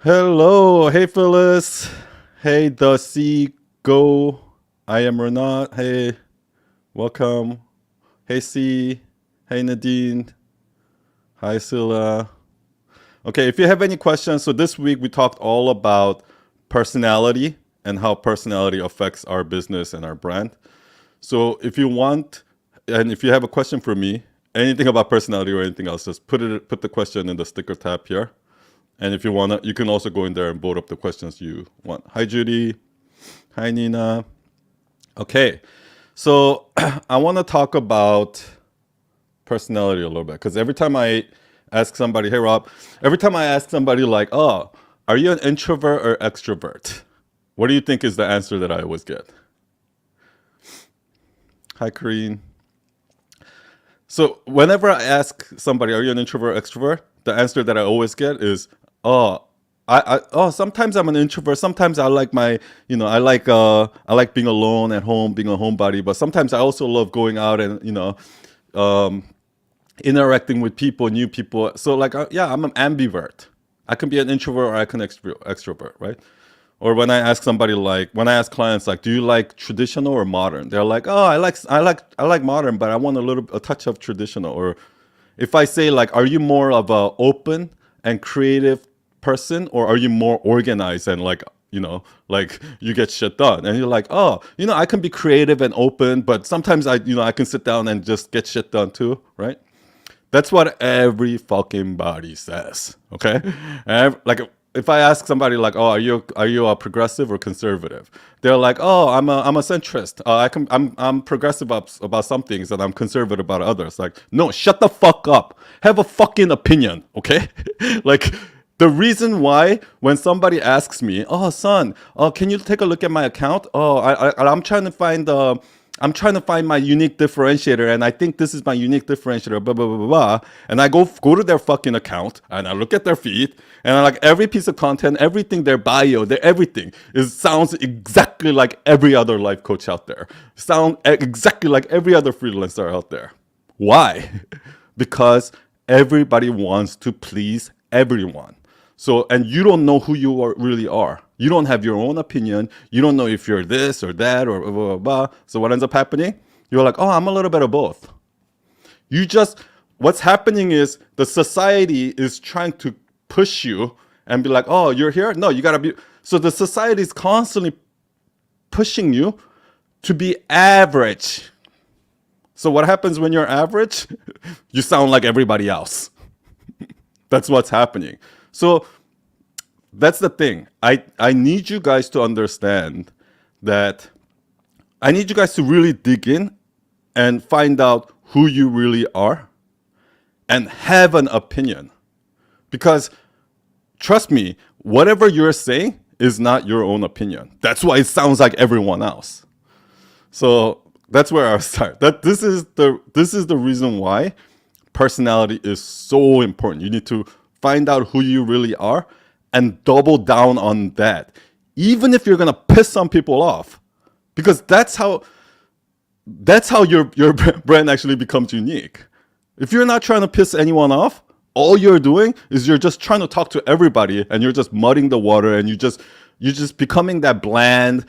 Hello, hey Phyllis. Hey the sea go. I am Renat. Hey, welcome. Hey C. Hey Nadine. Hi Silla. Okay, if you have any questions, so this week we talked all about personality and how personality affects our business and our brand. So if you want, and if you have a question for me, anything about personality or anything else, just put the question in the sticker tab here. And if you wanna, you can also go in there and vote up the questions you want. Hi Judy. Hi Nina. Okay, so I want to talk about personality a little bit because every time I ask somebody, hey Rob, every time I ask somebody like, oh, are you an introvert or extrovert? What do you think is the answer that I always get? Hi Kareen. So whenever I ask somebody, are you an introvert or extrovert? The answer that I always get is, oh, sometimes I'm an introvert. Sometimes I like I like being alone at home, being a homebody. But sometimes I also love going out and um, interacting with people, new people. So like, yeah, I'm an ambivert. I can be an introvert or I can extrovert, right? Or when I ask clients like, do you like traditional or modern? They're like, oh, I like modern, but I want a touch of traditional. Or if I say like, are you more of a open and creative person, or are you more organized and like you get shit done? And you're like, oh, I can be creative and open, but sometimes I can sit down and just get shit done too, right? That's what every fucking body says. Okay, like if I ask somebody like, "Oh, are you a progressive or conservative?" They're like, "Oh, I'm a centrist. I'm progressive about some things and I'm conservative about others." Like, no, shut the fuck up. Have a fucking opinion, okay? Like. The reason why when somebody asks me, "Oh, son, can you take a look at my account?" Oh, I'm trying to find my unique differentiator, and I think this is my unique differentiator, blah blah blah blah blah. And I go to their fucking account, and I look at their feed, and I like every piece of content, everything, their bio, their everything sounds exactly like every other life coach out there. Sound exactly like every other freelancer out there. Why? Because everybody wants to please everyone. So, and you don't know who really are. You don't have your own opinion. You don't know if you're this or that or blah, blah, blah. So what ends up happening? You're like, oh, I'm a little bit of both. What's happening is the society is trying to push you and be like, oh, you're here? No, you gotta be. So the society is constantly pushing you to be average. So what happens when you're average? You sound like everybody else. That's what's happening. So that's the thing. I need you guys to understand that I need you guys to really dig in and find out who you really are and have an opinion. Because trust me, whatever you're saying is not your own opinion. That's why it sounds like everyone else. So that's where I start. This is the reason why personality is so important. You need to find out who you really are and double down on that. Even if you're gonna piss some people off, because that's how your brand actually becomes unique. If you're not trying to piss anyone off, all you're doing is you're just trying to talk to everybody and you're just muddying the water and you're just becoming that bland,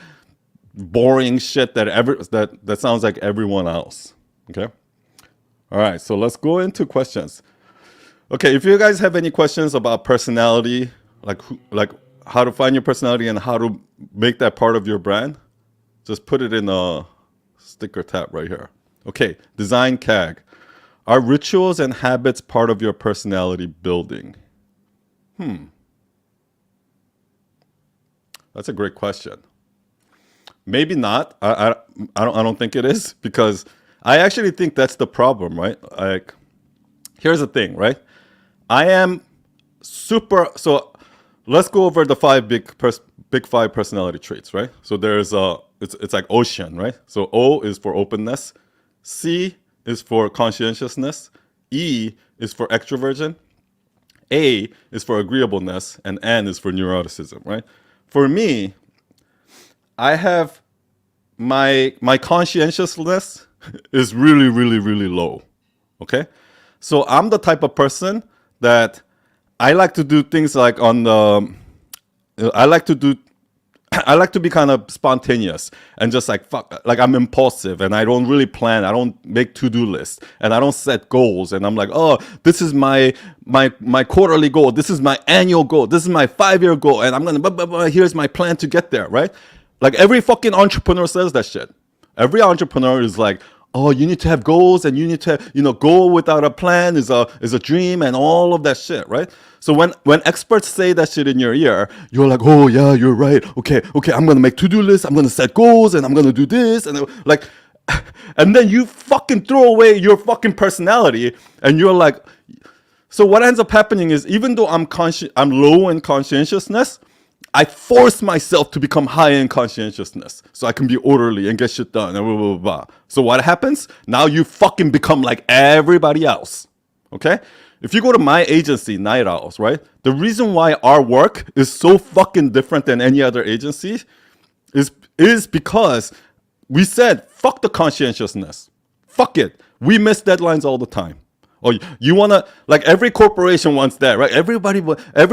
boring shit that sounds like everyone else. Okay? All right, so let's go into questions. Okay, if you guys have any questions about personality, like how to find your personality and how to make that part of your brand, just put it in a sticker tab right here. Okay, design CAG. Are rituals and habits part of your personality building? That's a great question. Maybe not. I don't think it is because I actually think that's the problem, right? Like, here's the thing, right? I am super. So let's go over the big five personality traits, right? So there's it's like ocean, right? So O is for openness, C is for conscientiousness, E is for extroversion, A is for agreeableness, and N is for neuroticism, right? For me, I have my conscientiousness is really really really low. Okay, so I'm the type of person that I like to do things like on the I like to do I like to be kind of spontaneous and just like fuck, like I'm impulsive and I don't really plan. I don't make to-do lists and I don't set goals. And I'm like, oh, this is my quarterly goal. This is my annual goal. This is my 5-year goal, and I'm gonna blah, blah, blah, here's my plan to get there, right? Like every fucking entrepreneur says that shit. Every entrepreneur is like, oh, you need to have goals and you need to, goal without a plan is a dream and all of that shit, right? So when experts say that shit in your ear, you're like, oh yeah, you're right. Okay, I'm gonna make to-do lists, I'm gonna set goals, and I'm gonna do this, and like, and then you fucking throw away your fucking personality, and you're like, so what ends up happening is even though I'm low in conscientiousness, I force myself to become high in conscientiousness so I can be orderly and get shit done and blah, blah, blah. So what happens? Now you fucking become like everybody else. Okay? If you go to my agency, Night Owls, right? The reason why our work is so fucking different than any other agency is because we said, fuck the conscientiousness. Fuck it. We miss deadlines all the time. Or you want to, like every corporation wants that, right? Every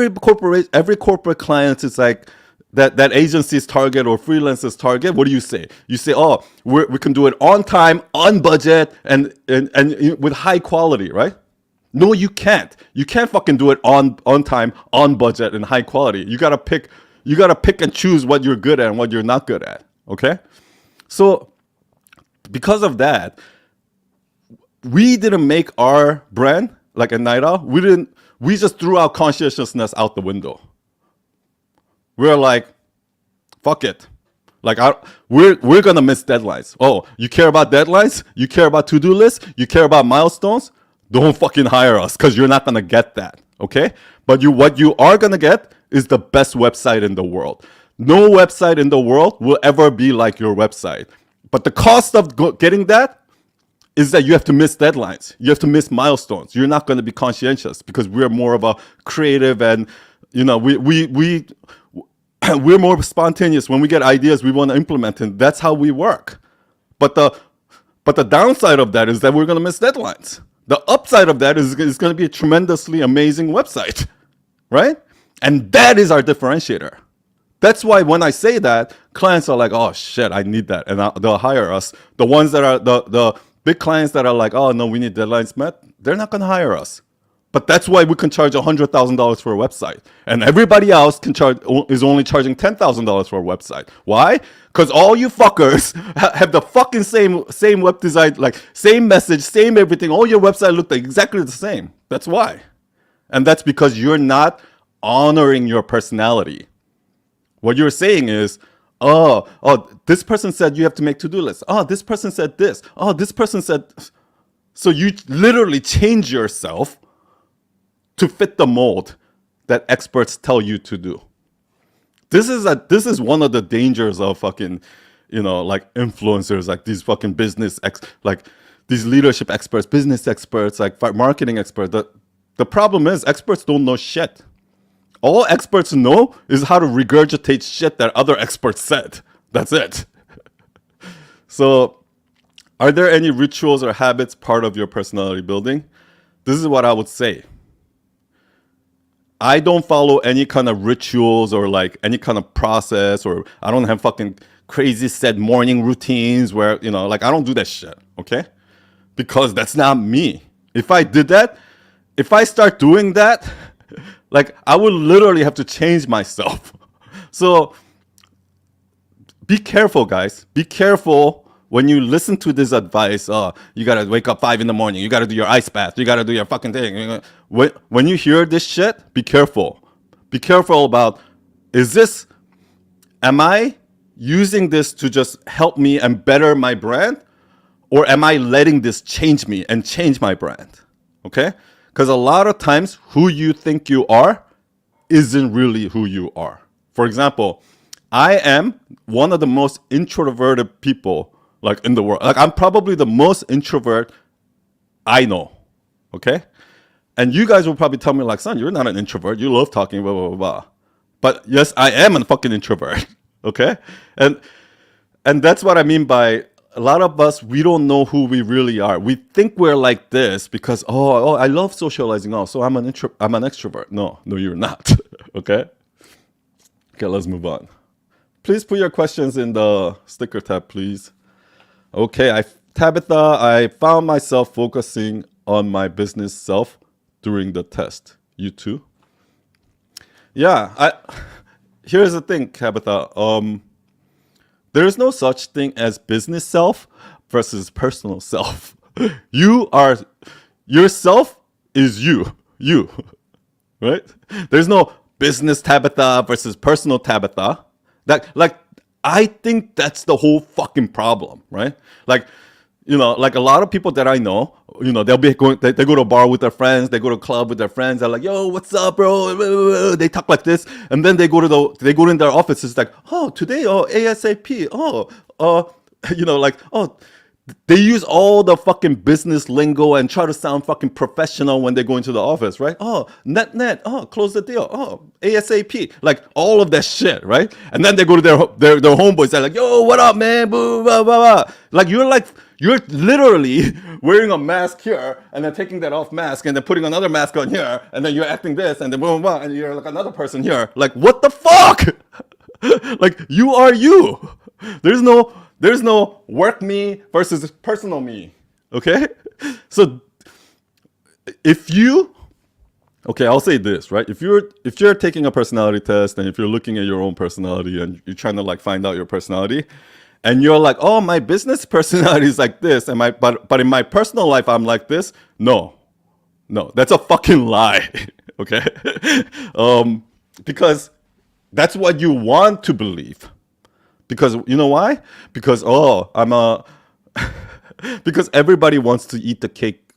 corporate client is like that agency's target or freelancer's target. What do you say? You say, oh, we can do it on time, on budget, and with high quality, right? No, you can't. You can't fucking do it on time, on budget, and high quality. You gotta pick and choose what you're good at and what you're not good at. Okay? So because of that, we didn't make our brand like a Night Owl. We just threw our conscientiousness out the window. We're like, fuck it. Like we're gonna miss deadlines. Oh, you care about deadlines? You care about to-do lists? You care about milestones? Don't fucking hire us because you're not gonna get that. Okay? But what you are gonna get is the best website in the world. No website in the world will ever be like your website. But the cost of getting that is that you have to miss deadlines. You have to miss milestones. You're not going to be conscientious because we're more of a creative and, we're more spontaneous. When we get ideas, we want to implement it. That's how we work. But the downside of that is that we're going to miss deadlines. The upside of that is going to be a tremendously amazing website, right? And that is our differentiator. That's why when I say that, clients are like, oh shit, I need that. And they'll hire us. The ones that are the big clients that are like, oh no, we need deadlines met, they're not gonna hire us. But that's why we can charge $100,000 for a website, and everybody else is only charging $10,000 for a website. Why? Because all you fuckers have the fucking same web design, like same message, same everything. All your website look like exactly the same. That's why, and that's because you're not honoring your personality. What you're saying is, oh, this person said you have to make to-do lists. Oh, this person said this. Oh, this person said. So you literally change yourself to fit the mold that experts tell you to do. This is one of the dangers of fucking, like influencers, like these fucking like these leadership experts, business experts, like marketing experts. The problem is experts don't know shit. All experts know is how to regurgitate shit that other experts said. That's it. So, are there any rituals or habits part of your personality building? This is what I would say. I don't follow any kind of rituals or like any kind of process, or I don't have fucking crazy set morning routines where, like I don't do that shit, okay? Because that's not me. If I did that, if I start doing that, like I would literally have to change myself. So be careful, guys. Be careful when you listen to this advice. Oh, you gotta wake up 5 a.m. You gotta do your ice bath. You gotta do your fucking thing. When you hear this shit, be careful. Be careful about, am I using this to just help me and better my brand? Or am I letting this change me and change my brand? Okay? Because a lot of times who you think you are isn't really who you are. For example, I am one of the most introverted people like in the world. Like I'm probably the most introvert I know. Okay? And you guys will probably tell me like, son, you're not an introvert. You love talking, blah, blah, blah, blah. But yes, I am a fucking introvert. Okay? And that's what I mean by a lot of us, we don't know who we really are. We think we're like this because, oh, I love socializing. Oh, so I'm an extrovert. No, you're not. Okay? Okay, let's move on. Please put your questions in the sticker tab, please. Okay, Tabitha, I found myself focusing on my business self during the test. You too? Yeah, here's the thing, Tabitha. There's no such thing as business self versus personal self. Yourself is you, right? There's no business Tabitha versus personal Tabitha. I think that's the whole fucking problem, right? Like like a lot of people that I know, they'll be going, they go to a bar with their friends, they go to a club with their friends, they're like, yo, what's up, bro? They talk like this, and then they go in their offices like, oh, today, oh, ASAP, oh, like, oh, they use all the fucking business lingo and try to sound fucking professional when they go into the office, right? Oh, net, oh, close the deal, oh, ASAP, like all of that shit, right? And then they go to their homeboys, they're like, yo, what up, man? Boo, blah, blah, blah. Like you're literally wearing a mask here and then taking that off mask and then putting another mask on here and then you're acting this and then blah, blah, blah, and you're like another person here. Like, what the fuck? Like, you are you. There's no work me versus personal me. Okay? So I'll say this, right? If you're taking a personality test and if you're looking at your own personality and you're trying to like find out your personality and you're like, oh, my business personality is like this, and but in my personal life I'm like this. No, that's a fucking lie. Okay? Because that's what you want to believe. Because you know why? Because because everybody wants to eat the cake.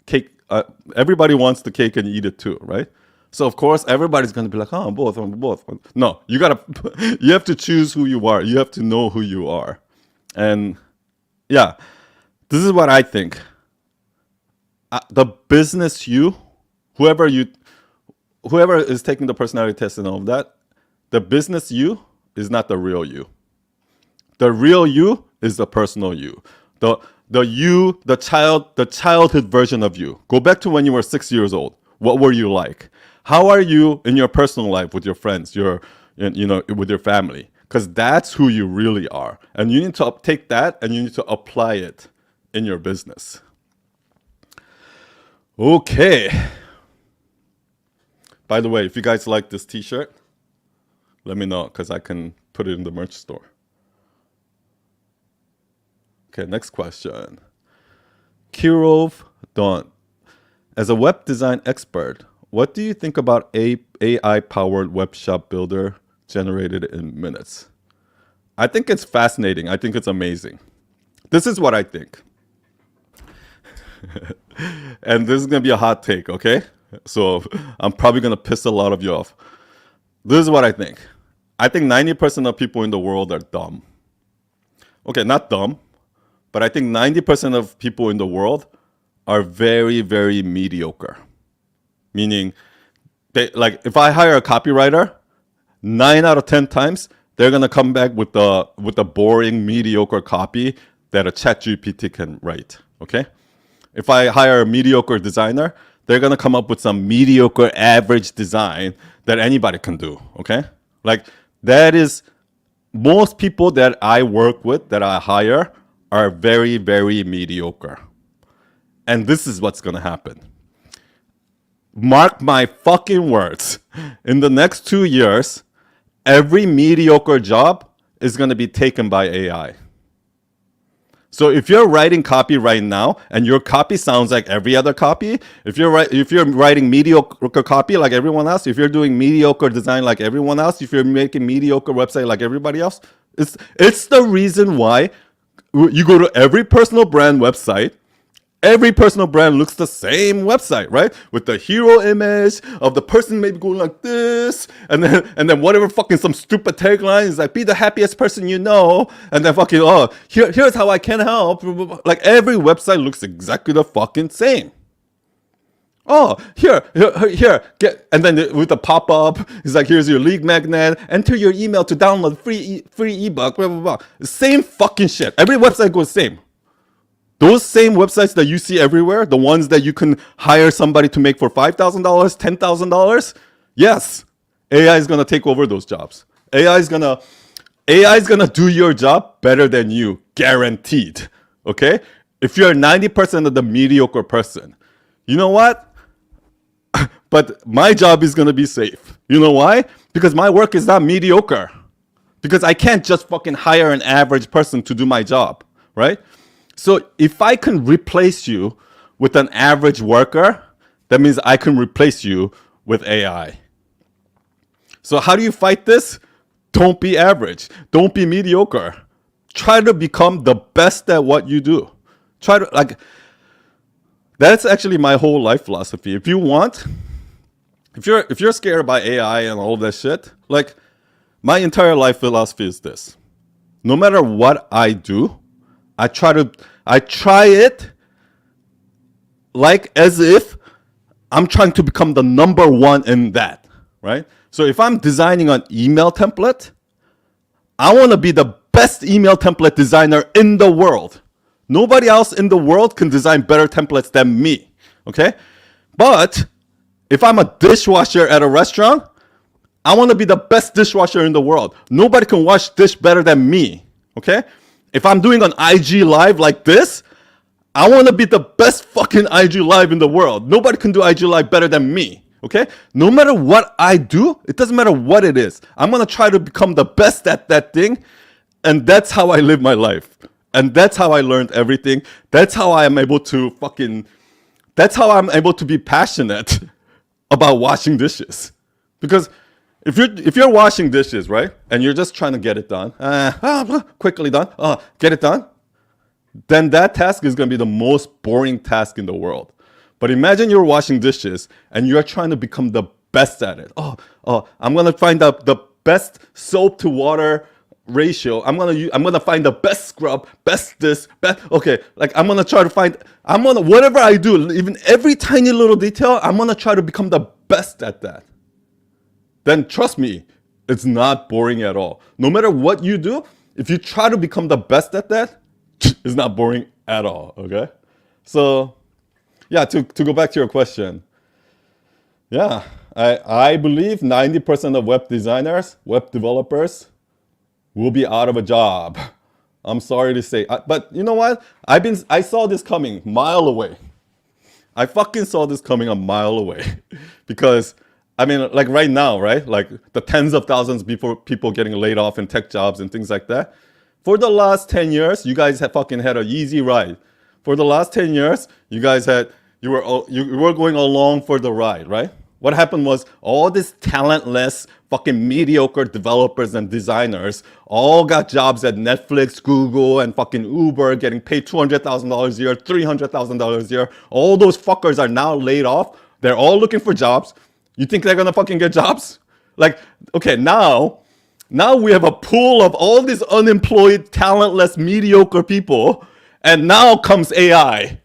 Everybody wants the cake and eat it too, right? So of course everybody's gonna be like, oh, I'm both. No, you have to choose who you are. You have to know who you are, and yeah, this is what I think. The business whoever is taking the personality test and all of that, the business you is not the real you. The real you is the personal you. The childhood version of you. Go back to when you were 6 years old. What were you like? How are you in your personal life with your friends, with your family? Because that's who you really are. And you need to take that and you need to apply it in your business. Okay. By the way, if you guys like this t-shirt, let me know because I can put it in the merch store. Okay, next question. Kirov Don. As a web design expert, what do you think about AI-powered web shop builder generated in minutes? I think it's fascinating. I think it's amazing. This is what I think. And this is going to be a hot take, okay? So I'm probably going to piss a lot of you off. This is what I think. I think 90% of people in the world are dumb. Okay, not dumb, but I think 90% of people in the world are very, very mediocre. Meaning, if I hire a copywriter, 9 out of 10 times, they're going to come back with the boring, mediocre copy that a ChatGPT can write, okay? If I hire a mediocre designer, they're going to come up with some mediocre average design that anybody can do, okay? Like, that is, most people that I work with, that I hire, are very, very mediocre. And this is what's going to happen. Mark my fucking words. In the next 2 years, every mediocre job is going to be taken by AI. So if you're writing copy right now and your copy sounds like every other copy, if you're writing mediocre copy like everyone else, if you're doing mediocre design like everyone else, if you're making mediocre website like everybody else, it's the reason why you go to every personal brand website. Every personal brand looks the same website, right? With the hero image of the person maybe going like this, and then whatever fucking some stupid tagline is like, be the happiest person you know, and then fucking, oh, here's how I can help. Like every website looks exactly the fucking same. Oh, here, get, and then with the pop-up, it's like, here's your lead magnet, enter your email to download free ebook, blah, blah, blah. Same fucking shit. Every website goes same. Those same websites that you see everywhere, the ones that you can hire somebody to make for $5,000, $10,000, yes, AI is going to take over those jobs. AI is gonna AI is gonna do your job better than you, guaranteed. Okay? If you're 90% of the mediocre person, you know what? But my job is gonna be safe. You know why? Because my work is not mediocre. Because I can't just fucking hire an average person to do my job, right? So if I can replace you with an average worker, that means I can replace you with AI. So how do you fight this? Don't be average. Don't be mediocre. Try to become the best at what you do. Try to like that's actually my whole life philosophy. If you want, if you're scared by AI and all that shit, like my entire life philosophy is this. No matter what I do, I try it like as if I'm trying to become the number one in that, right? So if I'm designing an email template, I want to be the best email template designer in the world. Nobody else in the world can design better templates than me, okay? But if I'm a dishwasher at a restaurant, I want to be the best dishwasher in the world. Nobody can wash dish better than me, okay? If I'm doing an IG live like this, I want to be the best fucking IG live in the world. Nobody can do IG live better than me. Okay? No matter what I do, it doesn't matter what it is. I'm going to try to become the best at that thing. And that's how I live my life. And that's how I learned everything. That's how I am able to that's how I'm able to be passionate about washing dishes. Because if you're washing dishes, right? And you're just trying to get it done, quickly done, get it done, then that task is going to be the most boring task in the world. But imagine you're washing dishes and you're trying to become the best at it. I'm going to find out the best soap to water ratio. I'm going to find the best scrub, best this, best. Okay. Like I'm going to try to find, whatever I do, even every tiny little detail, I'm going to try to become the best at that. Then trust me, it's not boring at all. No matter what you do, if you try to become the best at that, it's not boring at all. Okay. So yeah, to go back to your question, yeah, I believe 90% of web designers, web developers will be out of a job. I'm sorry to say, but you know what? I saw this coming a mile away. I fucking saw this coming a mile away because I mean, like right now, right? Like the tens of thousands of people getting laid off in tech jobs and things like that. For the last 10 years, you guys have fucking had an easy ride. For the last 10 years, you were going along for the ride, right? What happened was all these talentless, fucking mediocre developers and designers all got jobs at Netflix, Google, and fucking Uber, getting paid $200,000 a year, $300,000 a year. All those fuckers are now laid off. They're all looking for jobs. You think they're gonna fucking get jobs? Like, okay, now we have a pool of all these unemployed, talentless, mediocre people, and now comes AI,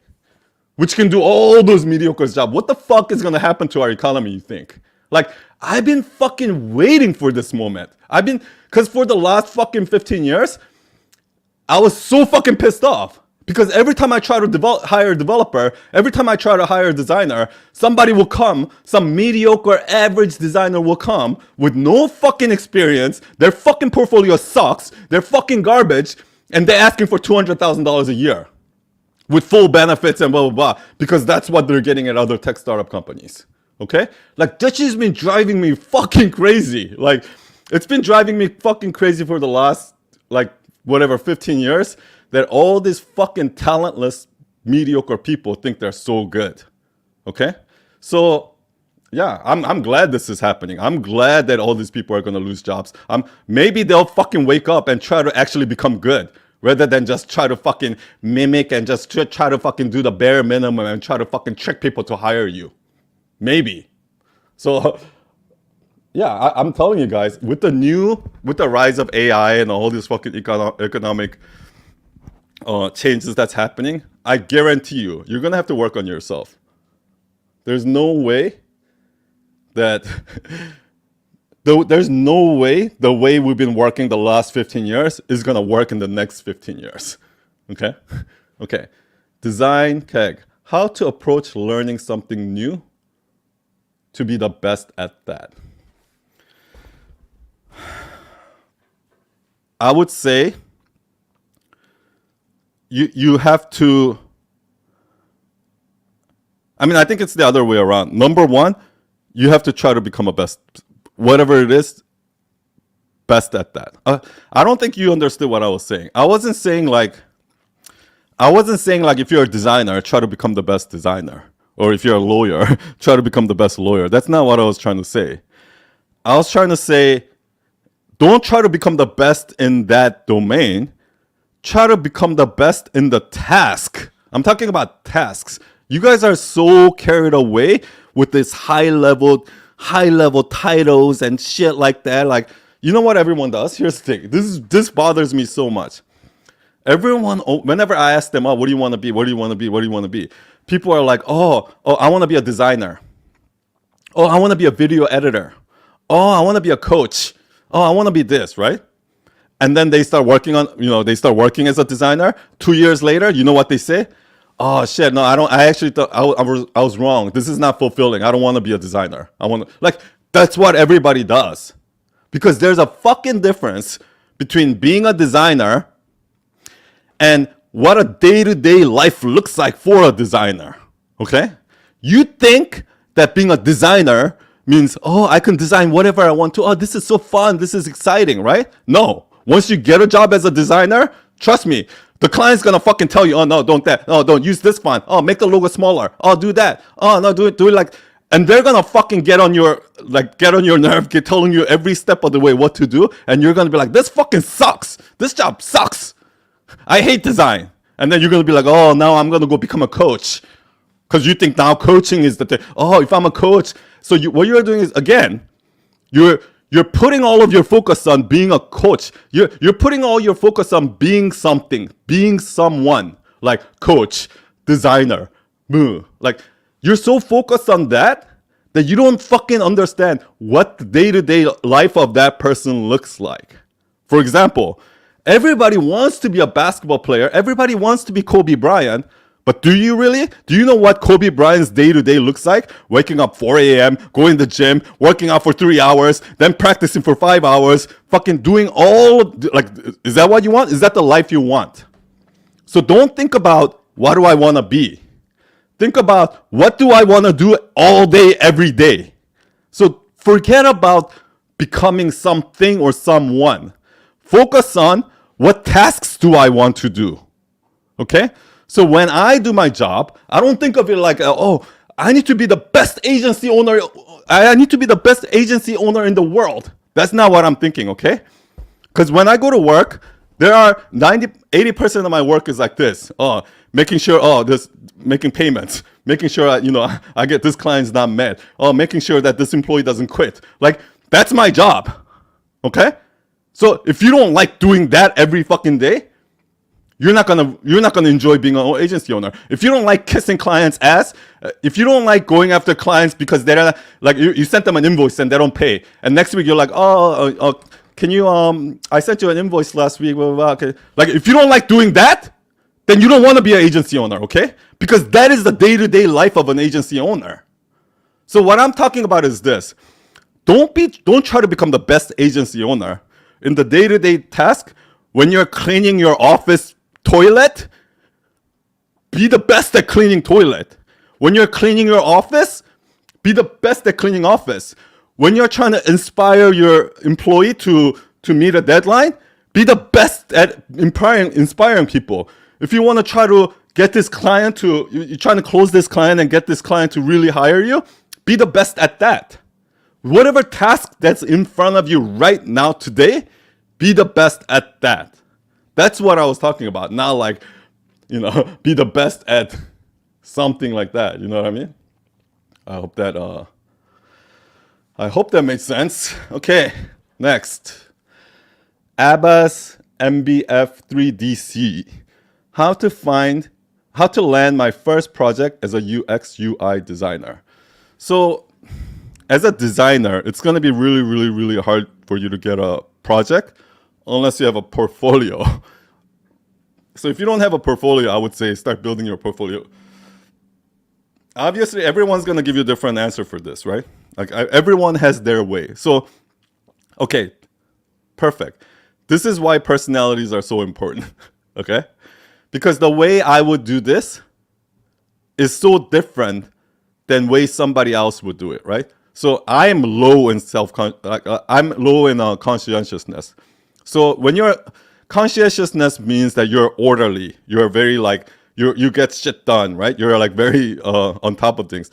which can do all those mediocre jobs. What the fuck is gonna happen to our economy, you think? Like, I've been fucking waiting for this moment. Because for the last fucking 15 years, I was so fucking pissed off. Because every time I try to hire a developer, every time I try to hire a designer, somebody will come, some mediocre average designer will come with no fucking experience, their fucking portfolio sucks, they're fucking garbage, and they're asking for $200,000 a year with full benefits and blah, blah, blah, because that's what they're getting at other tech startup companies. Okay? Like, that shit's been driving me fucking crazy. Like, it's been driving me fucking crazy for the last, like, whatever, 15 years. That all these fucking talentless, mediocre people think they're so good. Okay? So, yeah, I'm glad this is happening. I'm glad that all these people are going to lose jobs. Maybe they'll fucking wake up and try to actually become good rather than just try to fucking mimic and just try to fucking do the bare minimum and try to fucking trick people to hire you. Maybe. So, yeah, I'm telling you guys, with the rise of AI and all these fucking economic changes that's happening, I guarantee you're gonna have to work on yourself. There's no way that there's no way the way we've been working the last 15 years is gonna work in the next 15 years. Okay? Okay. Design keg. How to approach learning something new to be the best at that. I would say you have to. I mean, I think it's the other way around. Number one, you have to try to become a best, whatever it is, best at that. I don't think you understood what I was saying. I wasn't saying like if you're a designer, try to become the best designer, or if you're a lawyer, try to become the best lawyer. That's not what I was trying to say. I was trying to say, don't try to become the best in that domain. Try to become the best in the task. I'm talking about tasks. You guys are so carried away with this high level titles and shit like that. Like, you know what everyone does? Here's the thing. This bothers me so much. Everyone, whenever I ask them, oh, what do you want to be? What do you want to be? What do you want to be? People are like, oh, I want to be a designer. Oh, I want to be a video editor. Oh, I want to be a coach. Oh, I want to be this, right? And then they start working as a designer. 2 years later, you know what they say? Oh shit, no, I don't. I actually thought I was wrong. This is not fulfilling. I don't want to be a designer. I want to, like, that's what everybody does. Because there's a fucking difference between being a designer and what a day-to-day life looks like for a designer. Okay? You think that being a designer means, oh, I can design whatever I want to. Oh, this is so fun. This is exciting, right? No. Once you get a job as a designer, trust me, the client's gonna fucking tell you, oh no, don't that. Oh, don't use this font. Oh, make the logo smaller. Oh, do that. Oh no, do it like, and they're gonna fucking get on your nerve, telling you every step of the way what to do, and you're gonna be like, this fucking sucks. This job sucks. I hate design. And then you're gonna be like, oh, now I'm gonna go become a coach, because you think now coaching is the thing. Oh, if I'm a coach, so what you're doing is, again, you're putting all of your focus on being a coach. You're putting all your focus on being something, being someone, like coach, designer, like, you're so focused on that you don't fucking understand what the day-to-day life of that person looks like. For example, everybody wants to be a basketball player. Everybody wants to be Kobe Bryant. But do you really? Do you know what Kobe Bryant's day-to-day looks like? Waking up 4 a.m., going to the gym, working out for 3 hours, then practicing for 5 hours, fucking doing all, like, is that what you want? Is that the life you want? So don't think about, what do I want to be? Think about, what do I want to do all day, every day? So forget about becoming something or someone. Focus on, what tasks do I want to do? Okay? So when I do my job, I don't think of it like, oh, I need to be the best agency owner. I need to be the best agency owner in the world. That's not what I'm thinking, okay? Because when I go to work, there are 80% of my work is like this. Oh, making sure, making payments, making sure, I get this client's not mad. Oh, making sure that this employee doesn't quit. Like, that's my job, okay? So if you don't like doing that every fucking day, you're not gonna enjoy being an agency owner. If you don't like kissing clients' ass, if you don't like going after clients because they're not, like, you sent them an invoice and they don't pay, and next week you're like, can you I sent you an invoice last week, blah, blah, blah. Okay. Like, if you don't like doing that, then you don't want to be an agency owner, okay? Because that is the day-to-day life of an agency owner. So what I'm talking about is this: don't try to become the best agency owner in the day-to-day task. When you're cleaning your office toilet, be the best at cleaning toilet. When you're cleaning your office, be the best at cleaning office. When you're trying to inspire your employee to meet a deadline, be the best at inspiring people. If you want to try to get this client you're trying to close this client and get this client to really hire you, be the best at that. Whatever task that's in front of you right now today, be the best at that. That's what I was talking about. Not like, be the best at something like that. You know what I mean? I hope that makes sense. Okay, next. Abbas MBF3DC. How to land my first project as a UX UI designer. So, as a designer, it's going to be really, really, really hard for you to get a project unless you have a portfolio. So if you don't have a portfolio, I would say start building your portfolio. Obviously, everyone's going to give you a different answer for this, right? Like, everyone has their way. So, okay, perfect. this is why personalities are so important. Okay? Because the way I would do this is so different than way somebody else would do it, right? So I'm low in I'm low in conscientiousness. So when you're conscientiousness means that you're orderly. You're very like you get shit done, right? You're like very on top of things.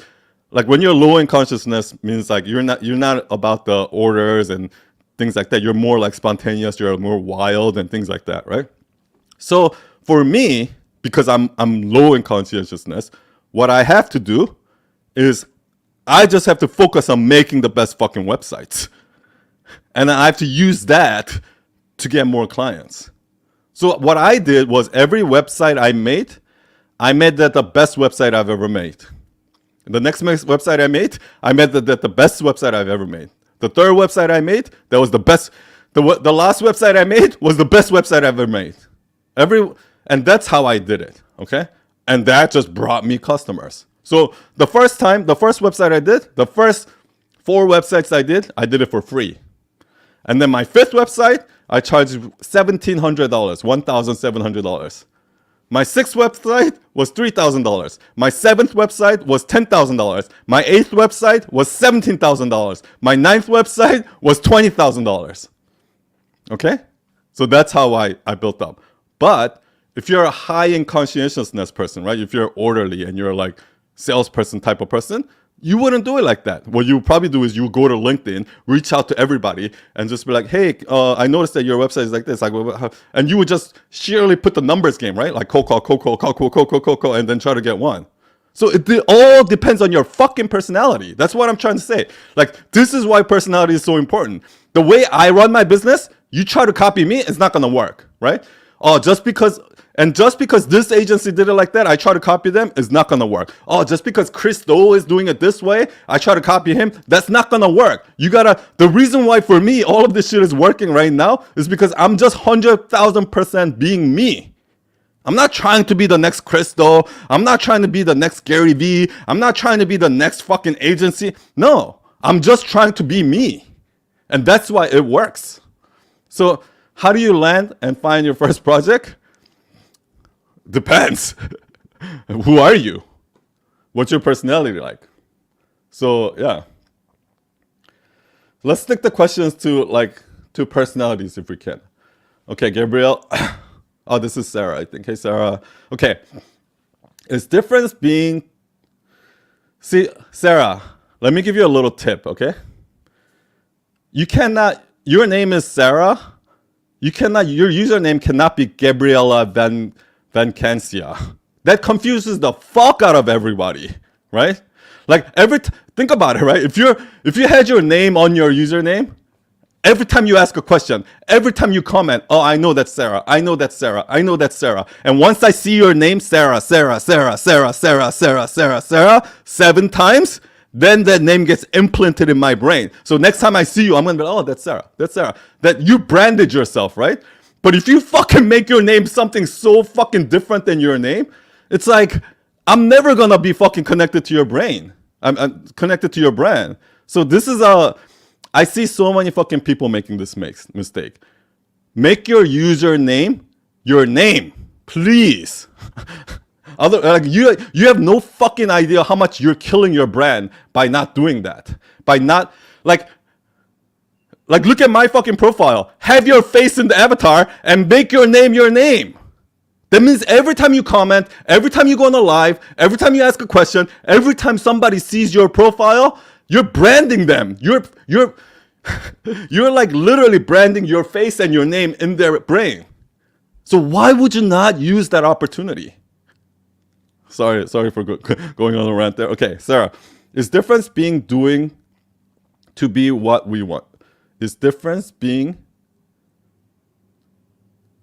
Like when you're low in consciousness means like you're not about the orders and things like that. You're more like spontaneous. You're more wild and things like that, right? So for me, because I'm low in conscientiousness, what I have to do is I just have to focus on making the best fucking websites. And I have to use that to get more clients. So what I did was every website I made that the best website I've ever made. The next website I made that the best website I've ever made. The third website I made, that was the best. The last website I made was the best website I've ever made. And that's how I did it, okay? And that just brought me customers. So the first website I did, the first 4 websites I did it for free. And then my 5th website, I charged $1,700, $1,700. My 6th website was $3,000. My 7th website was $10,000. My 8th website was $17,000. My 9th website was $20,000. Okay? So that's how I built up. But if you're a high in conscientiousness person, right? If you're orderly and you're like salesperson type of person, you wouldn't do it like that. What you probably do is you go to LinkedIn, reach out to everybody, and just be like, "Hey, I noticed that your website is like this." And you would just sheerly put the numbers game, right? Like cold call, and then try to get one. So it all depends on your fucking personality. That's what I'm trying to say. Like, this is why personality is so important. The way I run my business, you try to copy me, it's not gonna work, right? Just because this agency did it like that, I try to copy them, it's not gonna work. Just because Chris Do is doing it this way, I try to copy him, that's not gonna work. The reason why for me all of this shit is working right now is because I'm just 100,000% being me. I'm not trying to be the next Chris Do. I'm not trying to be the next Gary Vee. I'm not trying to be the next fucking agency. No, I'm just trying to be me. And that's why it works. So how do you land and find your first project? Depends. Who are you? What's your personality like? So yeah. Let's stick the questions to personalities if we can. Okay, Gabriel. Oh, this is Sarah, I think. Hey, Sarah. Okay. Is difference being... See, Sarah, let me give you a little tip, okay? Your name is Sarah. Your username cannot be Gabriella Van Cancia. That confuses the fuck out of everybody, right? Like think about it, right? If you had your name on your username, every time you ask a question, every time you comment, I know that's Sarah, I know that's Sarah, I know that's Sarah. And once I see your name, Sarah, 7 times, then that name gets implanted in my brain. So next time I see you, I'm gonna be, that's Sarah, that's Sarah. That you branded yourself, right? But if you fucking make your name something so fucking different than your name, it's like, I'm never gonna be fucking connected to your brain. I'm connected to your brand. So I see so many fucking people making this mistake. Make your username your name, please. You have no fucking idea how much you're killing your brand by not doing that. By not like look at my fucking profile. Have your face in the avatar and make your name your name. That means every time you comment, every time you go on a live, every time you ask a question, every time somebody sees your profile, you're branding them. You're like literally branding your face and your name in their brain. So why would you not use that opportunity? Sorry for going on a rant there. Okay, Sarah, is difference being doing to be what we want? Is difference being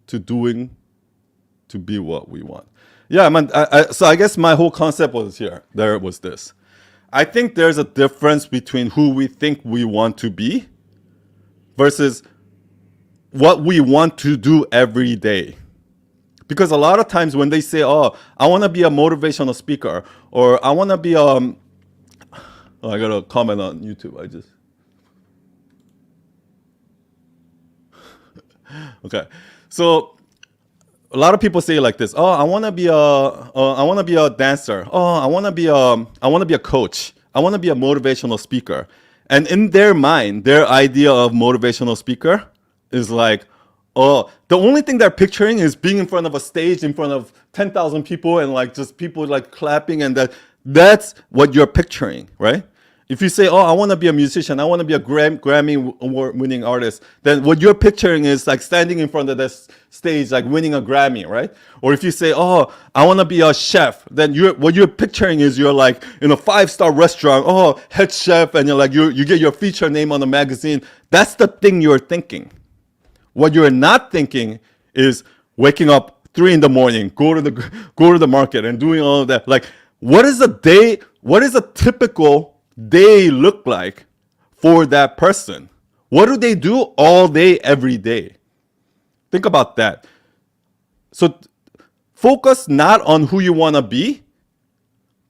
to doing to be what we want? Yeah, man. So I guess my whole concept was here. There was this. I think there's a difference between who we think we want to be versus what we want to do every day. Because a lot of times when they say, I want to be a motivational speaker, or I want to be I got a comment on YouTube. Okay. So a lot of people say like this. Oh, I want to be a dancer. Oh, I want to be a coach. I want to be a motivational speaker. And in their mind, their idea of motivational speaker is like, oh, the only thing they're picturing is being in front of a stage in front of 10,000 people and like just people like clapping, and that's what you're picturing, right? If you say, oh, I want to be a musician, I want to be a Grammy award winning artist, then what you're picturing is like standing in front of this stage, like winning a Grammy, right? Or if you say, oh, I want to be a chef, then what you're picturing is you're like in a 5-star restaurant, oh, head chef, and you're like, you get your feature name on the magazine. That's the thing you're thinking. What you're not thinking is waking up 3 in the morning, go to the market and doing all of that. Like, what is a typical day look like for that person? What do they do all day, every day? Think about that. So focus not on who you want to be,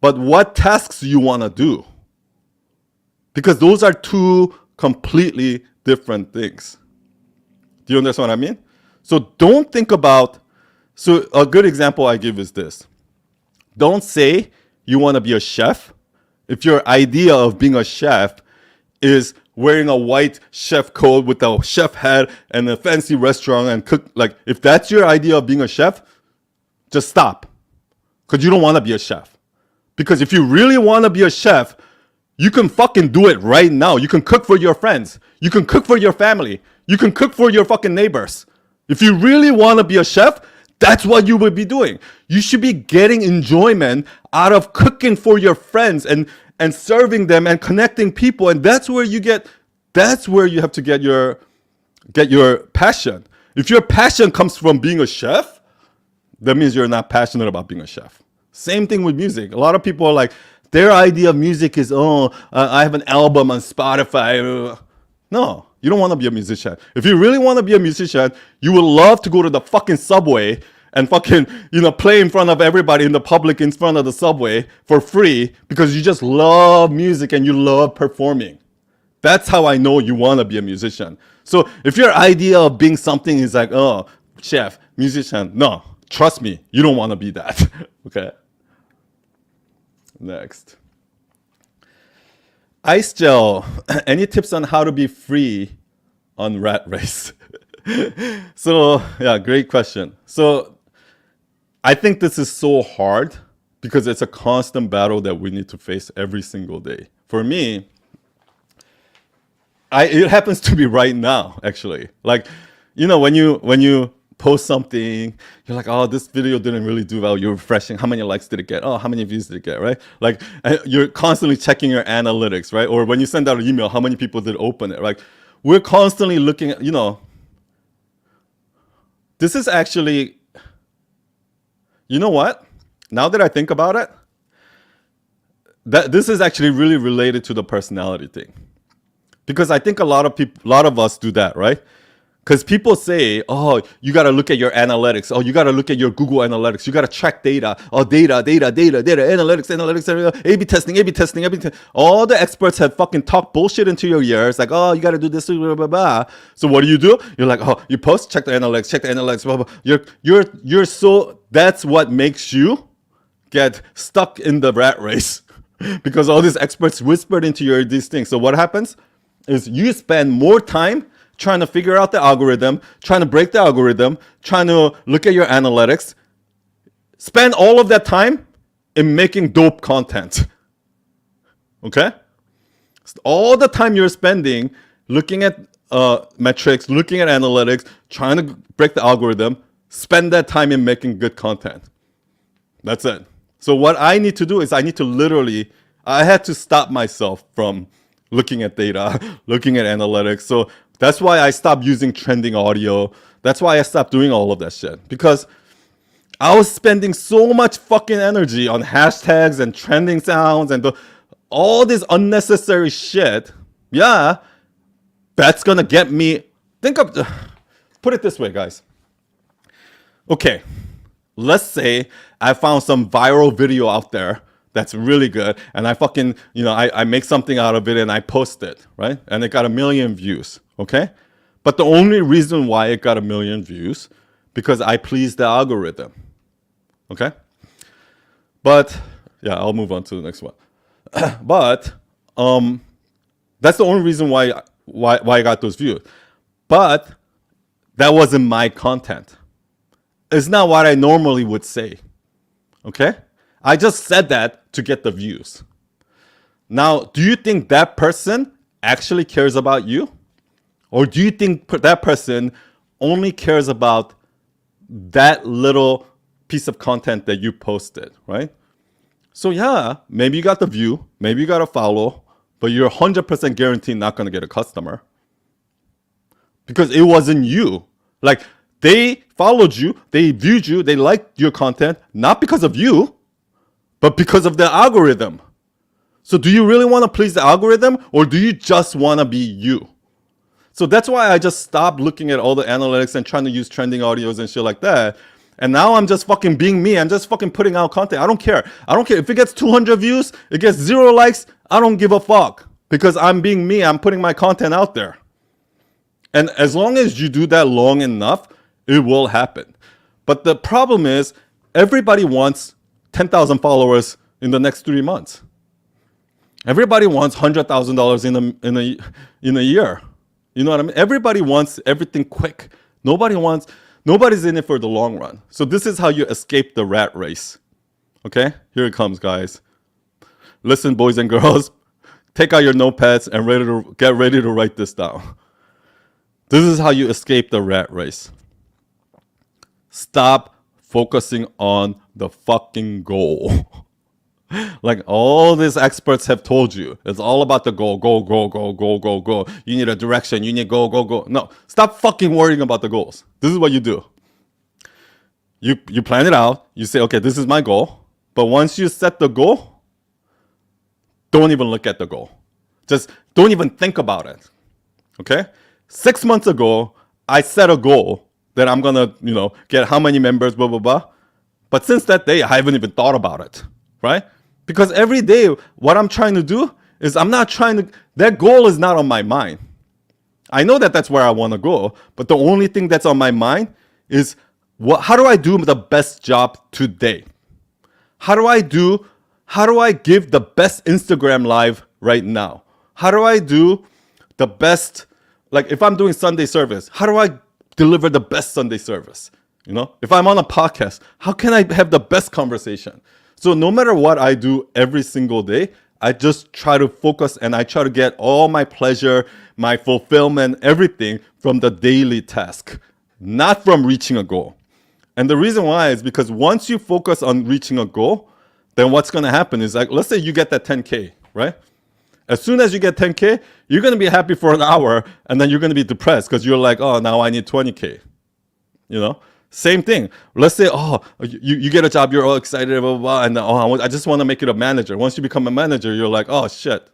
but what tasks you want to do. Because those are two completely different things. Do you understand what I mean? So don't think about, so a good example I give is this. Don't say you want to be a chef if your idea of being a chef is wearing a white chef coat with a chef hat and a fancy restaurant and cook. Like, if that's your idea of being a chef, just stop. Because you don't want to be a chef. Because if you really want to be a chef, you can fucking do it right now. You can cook for your friends. You can cook for your family. You can cook for your fucking neighbors. If you really want to be a chef, that's what you would be doing. You should be getting enjoyment out of cooking for your friends and serving them and connecting people. And that's where you have to get your passion. If your passion comes from being a chef, that means you're not passionate about being a chef. Same thing with music. A lot of people are like, their idea of music is, I have an album on Spotify. No, you don't want to be a musician. If you really want to be a musician, you would love to go to the fucking subway and fucking, play in front of everybody in the public in front of the subway for free because you just love music and you love performing. That's how I know you want to be a musician. So if your idea of being something is like, oh, chef, musician, no, trust me, you don't want to be that. Okay. Next. Ice Gel, any tips on how to be free on Rat Race? So, yeah, great question. So, I think this is so hard because it's a constant battle that we need to face every single day. For me, it happens to be right now, actually. Like, when you post something, you're like, oh, this video didn't really do well. You're refreshing. How many likes did it get? Oh, how many views did it get, right? Like, you're constantly checking your analytics, right? Or when you send out an email, how many people did open it? Like, we're constantly looking at, this is actually, you know what? Now that I think about it, this is actually really related to the personality thing. Because I think a lot of us do that, right? Because people say, oh, you got to look at your analytics. Oh, you got to look at your Google Analytics. You got to track data. Oh, data, analytics, A/B testing. All the experts have fucking talked bullshit into your ears. Like, oh, you got to do this, blah, blah, blah. So what do? You're like, oh, you post, check the analytics, blah, blah. You're so, that's what makes you get stuck in the rat race. Because all these experts whispered into your these things. So what happens is you spend more time trying to figure out the algorithm, trying to break the algorithm, trying to look at your analytics. Spend all of that time in making dope content. Okay? All the time you're spending looking at metrics, looking at analytics, trying to break the algorithm, spend that time in making good content. That's it. So what I need to do is I had to stop myself from looking at data, looking at analytics. So that's why I stopped using trending audio. That's why I stopped doing all of that shit. Because I was spending so much fucking energy on hashtags and trending sounds and all this unnecessary shit. Yeah, that's gonna get me. Put it this way, guys. Okay, let's say I found some viral video out there that's really good, and I fucking, I make something out of it and I post it, right? And it got 1 million views, okay? But the only reason why it got 1 million views, because I pleased the algorithm. Okay? But yeah, I'll move on to the next one. But that's the only reason why I got those views. But that wasn't my content. It's not what I normally would say. Okay? I just said that to get the views. Now, do you think that person actually cares about you? Or do you think that person only cares about that little piece of content that you posted, right? So yeah, maybe you got the view, maybe you got a follow, but you're 100% guaranteed not going to get a customer. Because it wasn't you. Like, they followed you, they viewed you, they liked your content, not because of you, but because of the algorithm. So do you really want to please the algorithm, or do you just want to be you? So that's why I just stopped looking at all the analytics and trying to use trending audios and shit like that. And now I'm just fucking being me. I'm just fucking putting out content. I don't care. I don't care if it gets 200 views, it gets 0 likes. I don't give a fuck, because I'm being me. I'm putting my content out there. And as long as you do that long enough, it will happen. But the problem is, everybody wants 10,000 followers in the next 3 months. Everybody wants $100,000 in a year. You know what I mean? Everybody wants everything quick. Nobody's in it for the long run. So this is how you escape the rat race. Okay? Here it comes, guys. Listen, boys and girls, take out your notepads and get ready to write this down. This is how you escape the rat race. Stop focusing on the fucking goal. Like all these experts have told you, it's all about the goal. Go, go, go, go, go, go. You need a direction. You need go, go, go. No, stop fucking worrying about the goals. This is what you do. You plan it out. You say, okay, this is my goal. But once you set the goal, don't even look at the goal. Just don't even think about it. Okay? 6 months ago, I set a goal that I'm gonna, get how many members, blah, blah, blah. But since that day, I haven't even thought about it. Right? Because every day, what I'm trying to do is that goal is not on my mind. I know that that's where I want to go, but the only thing that's on my mind is how do I do the best job today? How do I give the best Instagram live right now? How do I do the best, like if I'm doing Sunday service, how do I deliver the best Sunday service? If I'm on a podcast, how can I have the best conversation? So no matter what I do every single day, I just try to focus and I try to get all my pleasure, my fulfillment, everything from the daily task, not from reaching a goal. And the reason why is because once you focus on reaching a goal, then what's going to happen is, like, let's say you get that 10K, right? As soon as you get 10K, you're going to be happy for an hour, and then you're going to be depressed because you're like, oh, now I need 20K, Same thing. Let's say, you get a job, you're all excited, blah, blah, blah, and I just want to make it a manager. Once you become a manager, you're like, oh, shit.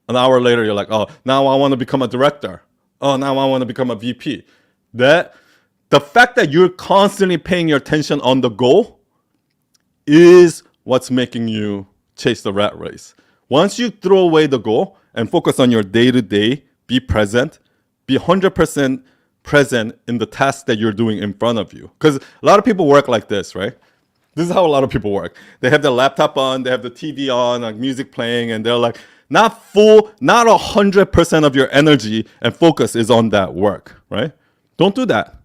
An hour later, you're like, oh, now I want to become a director. Oh, now I want to become a VP. The fact that you're constantly paying your attention on the goal is what's making you chase the rat race. Once you throw away the goal and focus on your day-to-day, be present, be 100% present in the task that you're doing in front of you. Because a lot of people work like this, right? This is how a lot of people work. They have their laptop on, they have the TV on, like music playing, and they're like, not 100% of your energy and focus is on that work, right? Don't do that.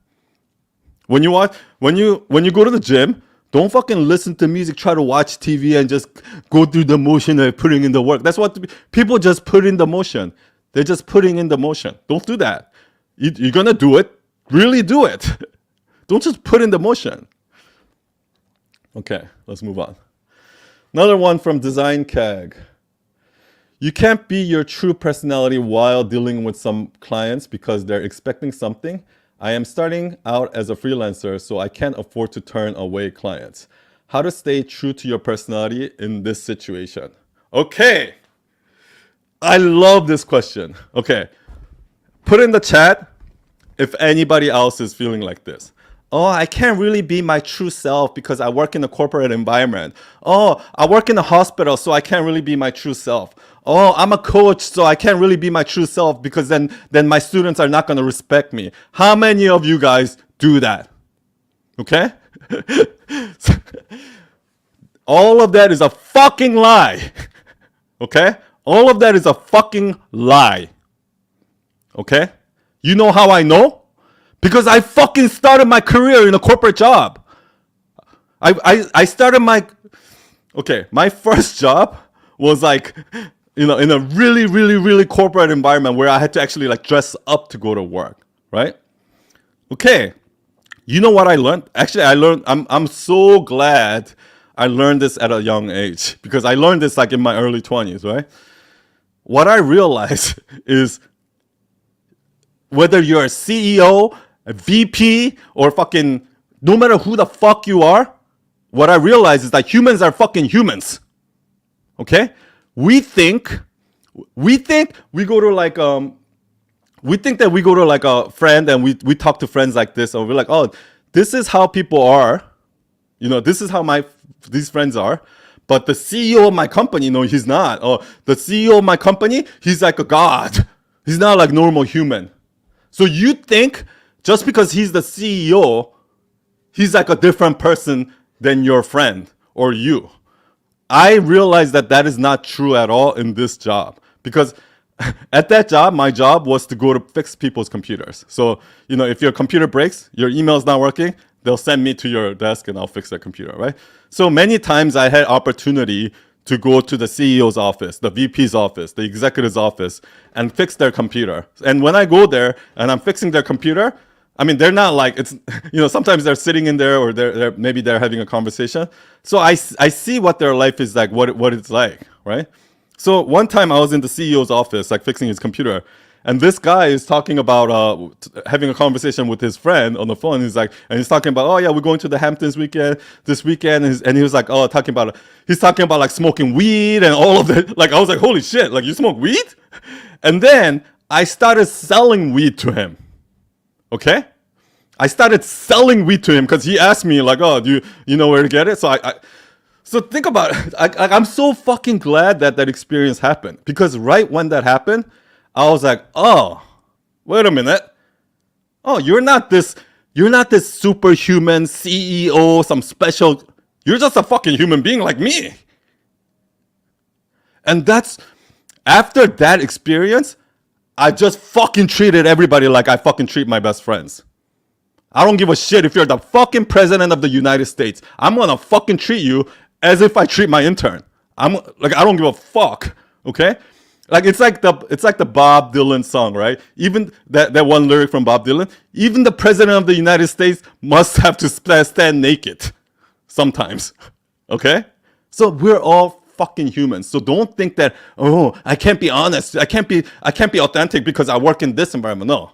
When you go to the gym, don't fucking listen to music, try to watch TV and just go through the motion of putting in the work. That's what people just put in the motion. They're just putting in the motion. Don't do that. You're going to do it. Really do it. Don't just put in the motion. Okay, let's move on. Another one from Design CAG. You can't be your true personality while dealing with some clients because they're expecting something. I am starting out as a freelancer, so I can't afford to turn away clients. How to stay true to your personality in this situation? Okay. I love this question. Okay. Put in the chat if anybody else is feeling like this. Oh, I can't really be my true self because I work in a corporate environment. Oh, I work in a hospital, so I can't really be my true self. oh, I'm a coach, so I can't really be my true self because then my students are not going to respect me. How many of you guys do that? Okay? All of that is a fucking lie. Okay? All of that is a fucking lie. Okay? You know how I know? Because I fucking started my career in a corporate job. I started my first job was like, in a really, really, really corporate environment where I had to actually like dress up to go to work, right? Okay. You know what I learned? Actually, I'm so glad I learned this at a young age because I learned this like in my early 20s, right? What I realized is whether you're a CEO, a VP, or fucking no matter who the fuck you are, what I realize is that humans are fucking humans. Okay? We think we go to like we think that we go to like a friend and we talk to friends like this and we're like, oh, this is how people are. You know, this is how these friends are. But the CEO of my company, no, he's not. Or the CEO of my company, he's like a god. He's not like normal human. So you think just because he's the CEO, he's like a different person than your friend or you. I realized that that is not true at all in this job because at that job, my job was to go to fix people's computers. So, you know, if your computer breaks, your email's not working, they'll send me to your desk and I'll fix their computer, right? So many times I had opportunity to go to the CEO's office, the VP's office, the executive's office, and fix their computer. And when I go there and I'm fixing their computer, I mean, they're not like, it's, you know, sometimes they're sitting in there or maybe they're having a conversation. So I see what their life is like, what it's like, right? So one time I was in the CEO's office, like fixing his computer, and this guy is talking about having a conversation with his friend on the phone. He's like, and he's talking about, oh yeah, we're going to the Hamptons this weekend, and he was like, oh, he's talking about like smoking weed and all of it. Like I was like, holy shit, like you smoke weed? And then I started selling weed to him. Okay, I started selling weed to him because he asked me like, oh, do you know where to get it? So so think about it. I'm so fucking glad that experience happened because right when that happened, I was like, oh, wait a minute. Oh, you're not this superhuman CEO, some special. You're just a fucking human being like me. And after that experience, I just fucking treated everybody like I fucking treat my best friends. I don't give a shit if you're the fucking president of the United States. I'm gonna fucking treat you as if I treat my intern. I don't give a fuck. Okay? Like it's like the Bob Dylan song, right? Even that one lyric from Bob Dylan, even the president of the United States must have to stand naked sometimes. Okay? So we're all fucking humans. So don't think that, oh, I can't be honest. I can't be authentic because I work in this environment. No.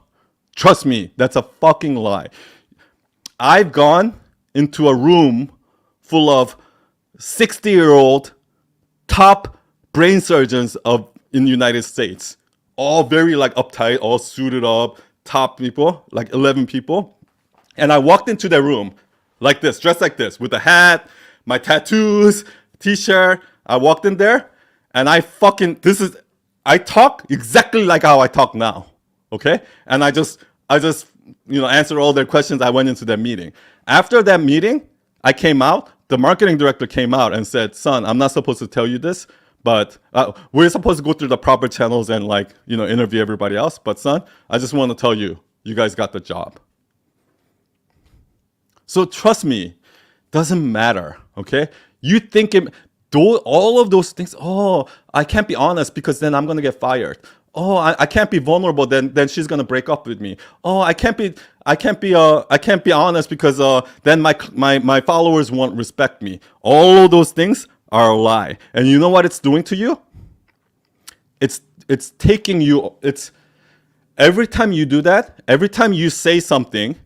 Trust me, that's a fucking lie. I've gone into a room full of 60-year-old top brain surgeons in the United States. All very like uptight, all suited up, top people, like 11 people. And I walked into their room like this, dressed like this, with a hat, my tattoos, t-shirt. I walked in there and I talk exactly like how I talk now. Okay? And I just answered all their questions. I went into their meeting. After that meeting, I came out. The marketing director came out and said, son, I'm not supposed to tell you this, but we're supposed to go through the proper channels and interview everybody else. But son, I just want to tell you, you guys got the job. So trust me, doesn't matter, okay? You think all of those things, oh, I can't be honest because then I'm going to get fired. Oh, I can't be vulnerable, then she's going to break up with me. Oh, I can't be honest because then my followers won't respect me. All of those things are a lie. And you know what it's doing to you? It's taking you, every time you do that, every time you say something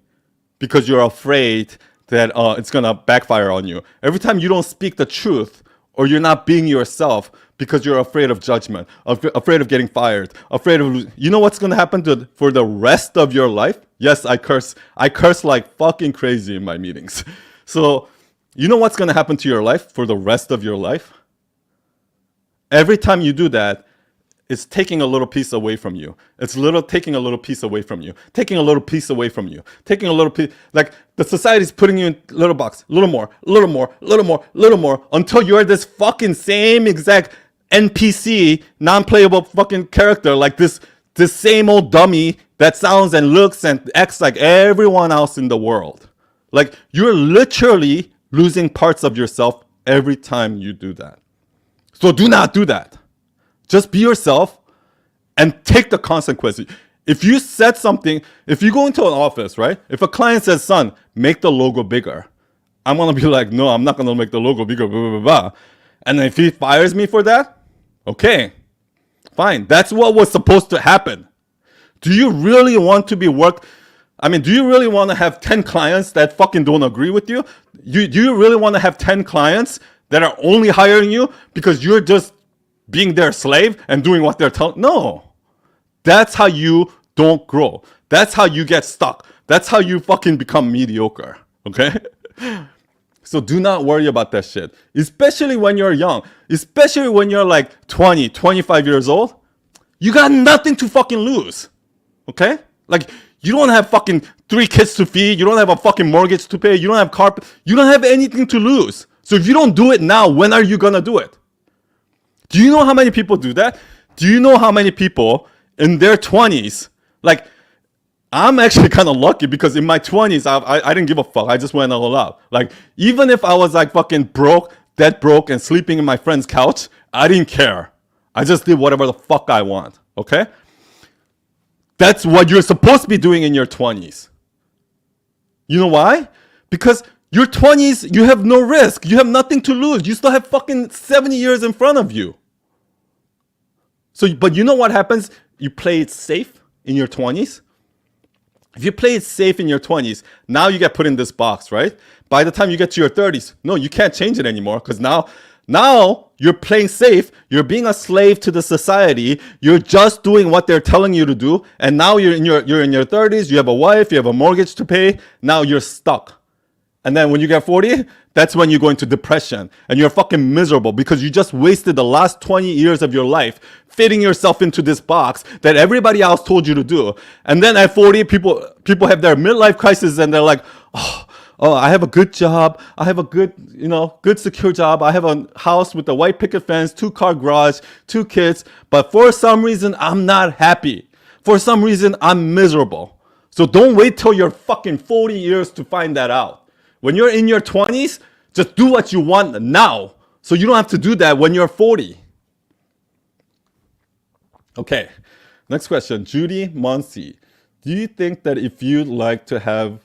because you're afraid that it's going to backfire on you. Every time you don't speak the truth or you're not being yourself because you're afraid of judgment, afraid of getting fired, afraid of, you know what's going to happen for the rest of your life? Yes, I curse like fucking crazy in my meetings. So you know what's going to happen to your life for the rest of your life? Every time you do that, it's taking a little piece away from you. It's little taking a little piece away from you, taking a little piece away from you, taking a little piece. Like the society's putting you in a little box, a little more, a little more, a little more, a little more, until you're this fucking same exact NPC, non-playable fucking character, like this same old dummy that sounds and looks and acts like everyone else in the world. Like you're literally losing parts of yourself every time you do that. So do not do that. Just be yourself and take the consequences. If you said something, if you go into an office, right? If a client says, son, make the logo bigger, I'm going to be like, no, I'm not going to make the logo bigger, blah, blah, blah. And then if he fires me for that, okay, fine. That's what was supposed to happen. Do you really want to be do you really want to have 10 clients that fucking don't agree with you? Do you really want to have 10 clients that are only hiring you because you're just being their slave and doing what they're telling? No. That's how you don't grow. That's how you get stuck. That's how you fucking become mediocre. Okay? So do not worry about that shit. Especially when you're young. Especially when you're like 20, 25 years old. You got nothing to fucking lose. Okay? Like, you don't have fucking 3 kids to feed. You don't have a fucking mortgage to pay. You don't have carpet. You don't have anything to lose. So if you don't do it now, when are you gonna do it? Do you know how many people do that? Do you know how many people in their 20s, like, I'm actually kind of lucky because in my 20s, I didn't give a fuck. I just went all out. Like, even if I was like fucking broke, dead broke, and sleeping in my friend's couch, I didn't care. I just did whatever the fuck I want. Okay? That's what you're supposed to be doing in your 20s. You know why? Because your 20s, you have no risk. You have nothing to lose. You still have fucking 70 years in front of you. So, but you know what happens? You play it safe in your 20s. If you play it safe in your 20s, now you get put in this box, right? By the time you get to your 30s, no, you can't change it anymore because now you're playing safe. You're being a slave to the society. You're just doing what they're telling you to do. And now you're in your 30s. You have a wife. You have a mortgage to pay. Now you're stuck. And then when you get 40, that's when you go into depression and you're fucking miserable because you just wasted the last 20 years of your life fitting yourself into this box that everybody else told you to do. And then at 40, people have their midlife crisis and they're like, oh, I have a good job. I have a good secure job. I have a house with a white picket fence, 2-car garage, 2 kids. But for some reason, I'm not happy. For some reason, I'm miserable. So don't wait till you're fucking 40 years to find that out. When you're in your 20s, just do what you want now. So you don't have to do that when you're 40. Okay, next question. Judy Monsi. Do you think that if you'd like to have,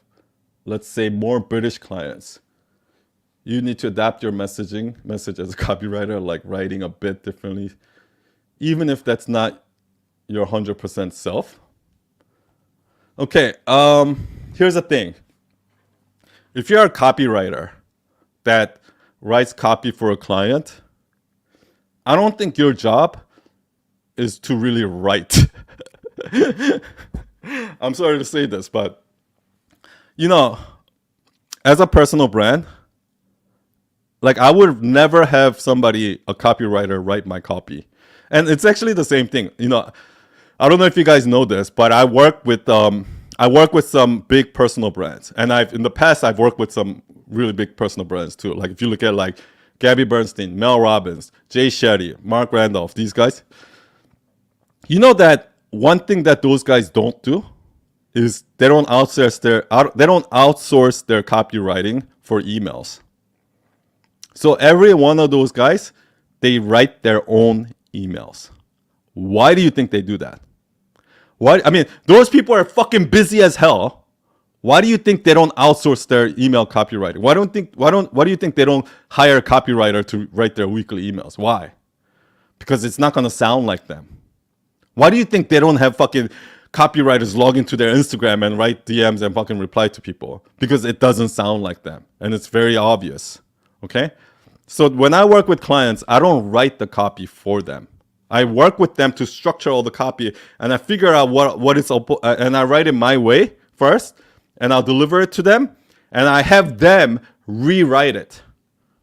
let's say, more British clients, you need to adapt your message as a copywriter, like writing a bit differently, even if that's not your 100% self? Okay, here's the thing. If you're a copywriter that writes copy for a client, I don't think your job is to really write. I'm sorry to say this, but as a personal brand, like I would never have a copywriter write my copy. And it's actually the same thing. I don't know if you guys know this, but I work with some big personal brands, and in the past I've worked with some really big personal brands too. Like if you look at like Gabby Bernstein, Mel Robbins, Jay Shetty, Mark Randolph, these guys. You know that one thing that those guys don't do is they don't outsource their copywriting for emails. So every one of those guys, they write their own emails. Why do you think they do that? Those people are fucking busy as hell. Why do you think they don't outsource their email copywriting? Why do you think they don't hire a copywriter to write their weekly emails? Why? Because it's not going to sound like them. Why do you think they don't have fucking copywriters log into their Instagram and write DMs and fucking reply to people? Because it doesn't sound like them. And it's very obvious. Okay? So when I work with clients, I don't write the copy for them. I work with them to structure all the copy, and I figure out what is, and I write it my way first, and I'll deliver it to them, and I have them rewrite it.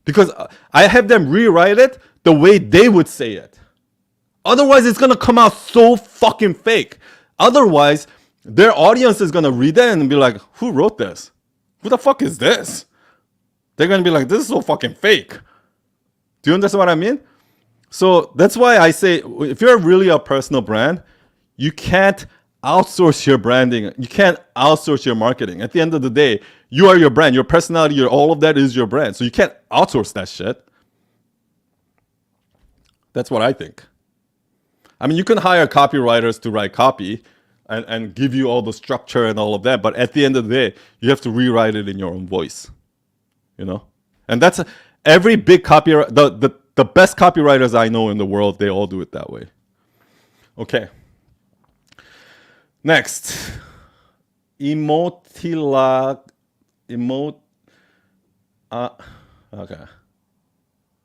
Because I have them rewrite it the way they would say it. Otherwise, it's gonna come out so fucking fake. Otherwise, their audience is gonna read it and be like, who wrote this? Who the fuck is this? They're gonna be like, this is so fucking fake. Do you understand what I mean? So that's why I say, if you're really a personal brand, you can't outsource your branding. You can't outsource your marketing. At the end of the day, you are your brand. Your personality, all of that is your brand. So you can't outsource that shit. That's what I think. I mean, you can hire copywriters to write copy and give you all the structure and all of that. But at the end of the day, you have to rewrite it in your own voice. You know? And that's every big copywriter, the best copywriters I know in the world, they all do it that way. Okay. Next. Okay.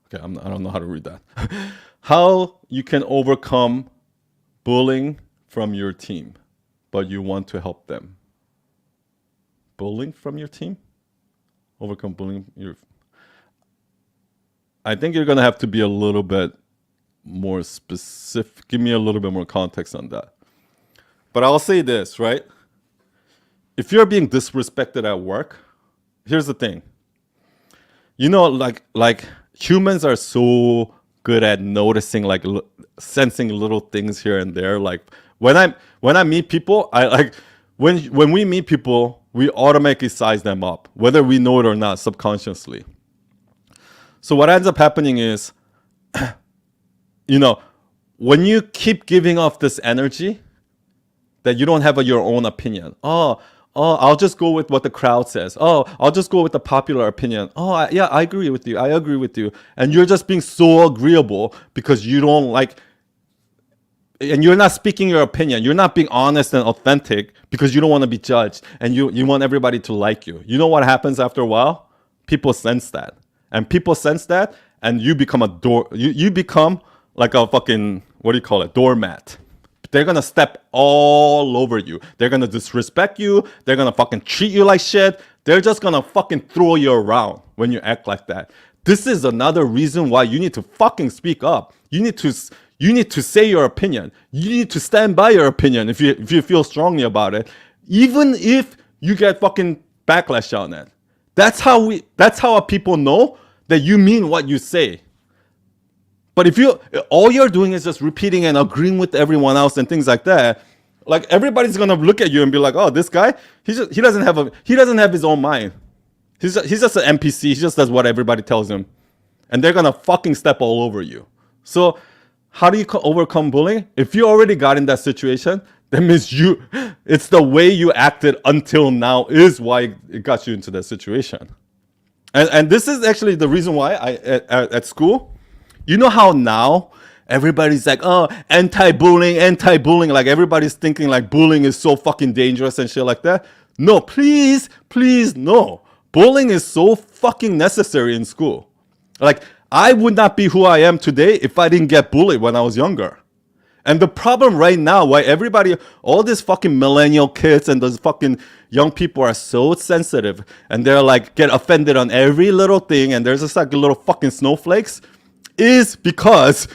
Okay, I don't know how to read that. How you can overcome bullying from your team, but you want to help them. Bullying from your team? Overcome bullying. I think you're going to have to be a little bit more specific. Give me a little bit more context on that. But I'll say this, right? If you're being disrespected at work, here's the thing. You know, like humans are so good at noticing, like sensing little things here and there. Like when I meet people, I like when we meet people, we automatically size them up, whether we know it or not, subconsciously. So what ends up happening is, you know, when you keep giving off this energy that you don't have your own opinion. Oh, I'll just go with what the crowd says. Oh, I'll just go with the popular opinion. Oh, yeah, I agree with you. I agree with you. And you're just being so agreeable because you don't like, and you're not speaking your opinion. You're not being honest and authentic because you don't want to be judged and you want everybody to like you. You know what happens after a while? People sense that. And people sense that and you become you become like a fucking, what do you call it? Doormat. They're gonna step all over you. They're gonna disrespect you. They're gonna fucking treat you like shit. They're just gonna fucking throw you around when you act like that. This is another reason why you need to fucking speak up. You need to say your opinion. You need to stand by your opinion if you feel strongly about it, even if you get fucking backlash on it. That's how people know that you mean what you say. But if all you're doing is just repeating and agreeing with everyone else and things like that, like everybody's gonna look at you and be like, "Oh, this guy, he doesn't have his own mind. He's just an NPC. He just does what everybody tells him," and they're gonna fucking step all over you. So, how do you overcome bullying? If you already got in that situation, that means it's the way you acted until now is why it got you into that situation. And this is actually the reason why at school. You know how now everybody's like, oh, anti-bullying. Like everybody's thinking like bullying is so fucking dangerous and shit like that. No, please, no. Bullying is so fucking necessary in school. Like I would not be who I am today if I didn't get bullied when I was younger. And the problem right now, why all these fucking millennial kids and those fucking young people are so sensitive and they're like get offended on every little thing and there's just like little fucking snowflakes, is because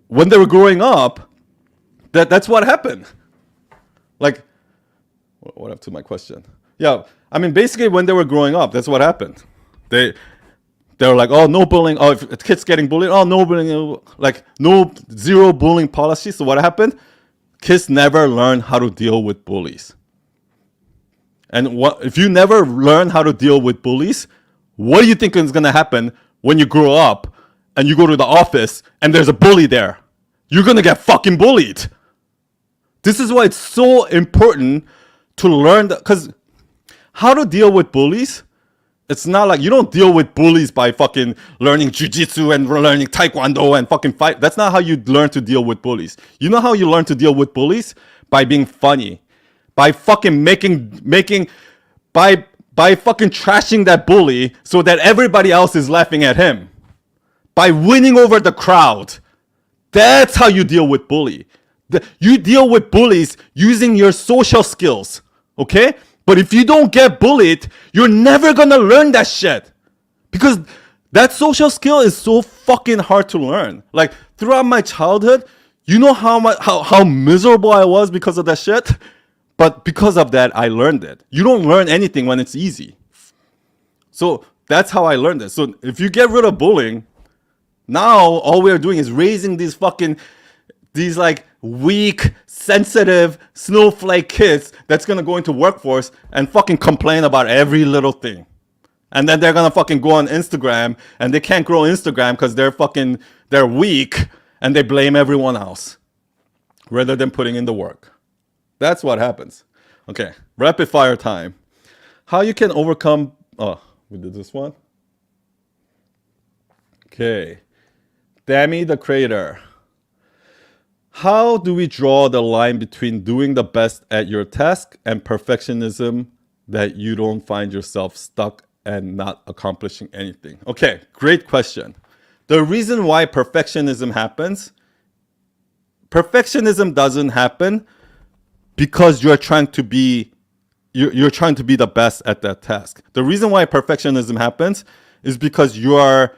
when they were growing up, that's what happened. Like, what up to my question? Yeah, I mean, basically when they were growing up, that's what happened. They were like, oh, no bullying. Oh, if a kid's getting bullied, oh, no bullying. Like, zero bullying policy. So what happened? Kids never learn how to deal with bullies. And if you never learn how to deal with bullies, what do you think is going to happen when you grow up and you go to the office and there's a bully there? You're going to get fucking bullied. This is why it's so important to learn because how to deal with bullies, it's not like you don't deal with bullies by fucking learning jiu-jitsu and learning taekwondo and fucking fight. That's not how you learn to deal with bullies. You know how you learn to deal with bullies? By being funny. By fucking by fucking trashing that bully so that everybody else is laughing at him. By winning over the crowd. That's how you deal with bully. You deal with bullies using your social skills, okay? But if you don't get bullied, you're never gonna learn that shit. Because that social skill is so fucking hard to learn. Like, throughout my childhood, You know how miserable I was because of that shit? But because of that, I learned it. You don't learn anything when it's easy. So that's how I learned it. So if you get rid of bullying, now all we're doing is raising these like weak, sensitive snowflake kids that's gonna go into workforce and fucking complain about every little thing. And then they're gonna fucking go on Instagram and they can't grow Instagram because they're weak and they blame everyone else rather than putting in the work. That's what happens. Okay, rapid fire time. How you can overcome, oh, we did this one. Okay, Dammy the Creator. How do we draw the line between doing the best at your task and perfectionism that you don't find yourself stuck and not accomplishing anything? Okay, great question. The reason why perfectionism doesn't happen because you're trying to be the best at that task. The reason why perfectionism happens is because you're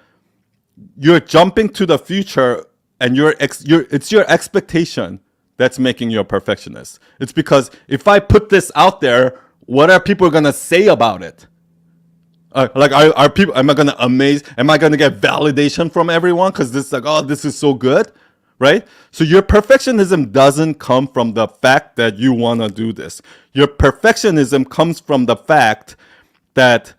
jumping to the future and it's your expectation that's making you a perfectionist. It's because if I put this out there, what are people gonna say about it? Are people? Am I gonna amaze? Am I gonna get validation from everyone? Because this like, oh, this is so good, right? So your perfectionism doesn't come from the fact that you wanna do this. Your perfectionism comes from the fact that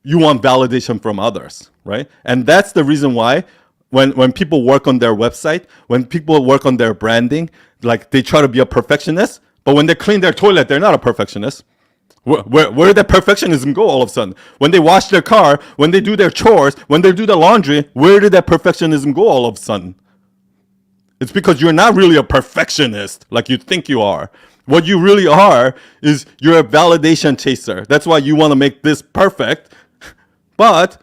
you want validation from others, right? And that's the reason why when people work on their website, when people work on their branding, like they try to be a perfectionist, but when they clean their toilet, they're not a perfectionist. Where did that perfectionism go all of a sudden? When they wash their car, when they do their chores, when they do the laundry, where did that perfectionism go all of a sudden? It's because you're not really a perfectionist like you think you are. What you really are is you're a validation chaser. That's why you want to make this perfect, but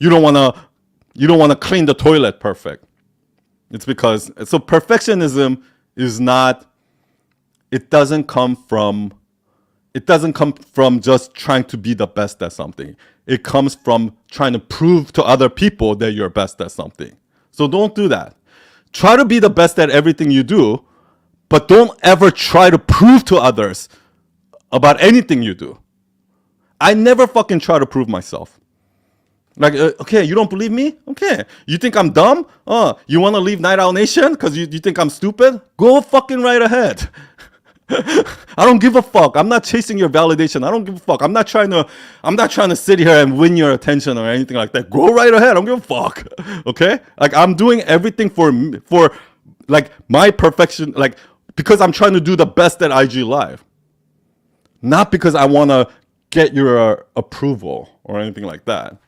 you don't want to clean the toilet perfect. It's because so perfectionism is not. It doesn't come from just trying to be the best at something. It comes from trying to prove to other people that you're best at something. So don't do that. Try to be the best at everything you do, but don't ever try to prove to others about anything you do. I never fucking try to prove myself. Like, okay, you don't believe me? Okay. You think I'm dumb? You want to leave Night Owl Nation because you think I'm stupid? Go fucking right ahead. I don't give a fuck. I'm not chasing your validation. I don't give a fuck. I'm not trying to sit here and win your attention or anything like that. Go right ahead. I don't give a fuck. Okay? Like I'm doing everything for like my perfection, like because I'm trying to do the best at IG Live. Not because I want to get your approval or anything like that.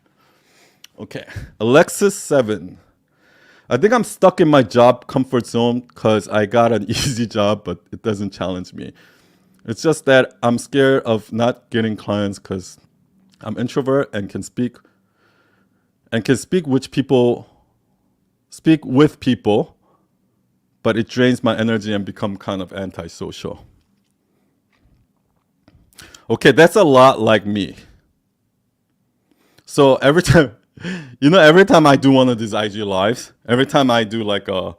Okay. Alexis 7. I think I'm stuck in my job comfort zone because I got an easy job, but it doesn't challenge me. It's just that I'm scared of not getting clients because I'm introvert and can speak with people, but it drains my energy and become kind of antisocial. Okay, that's a lot like me. So every time I do one of these IG lives, every time I do like a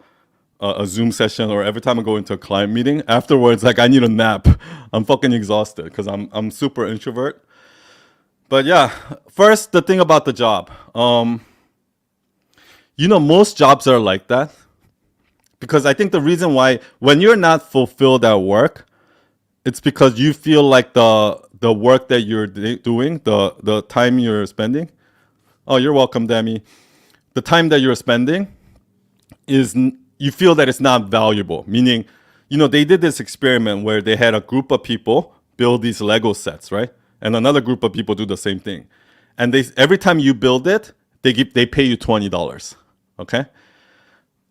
Zoom session or every time I go into a client meeting, afterwards, like I need a nap. I'm fucking exhausted because I'm super introvert. But yeah, first, the thing about the job. Most jobs are like that. Because I think the reason why, when you're not fulfilled at work, it's because you feel like the work that you're doing, the time you're spending. Oh, you're welcome, Demi. The time that you're spending you feel that it's not valuable. Meaning, they did this experiment where they had a group of people build these Lego sets, right? And another group of people do the same thing. And every time you build it, they pay you $20. Okay?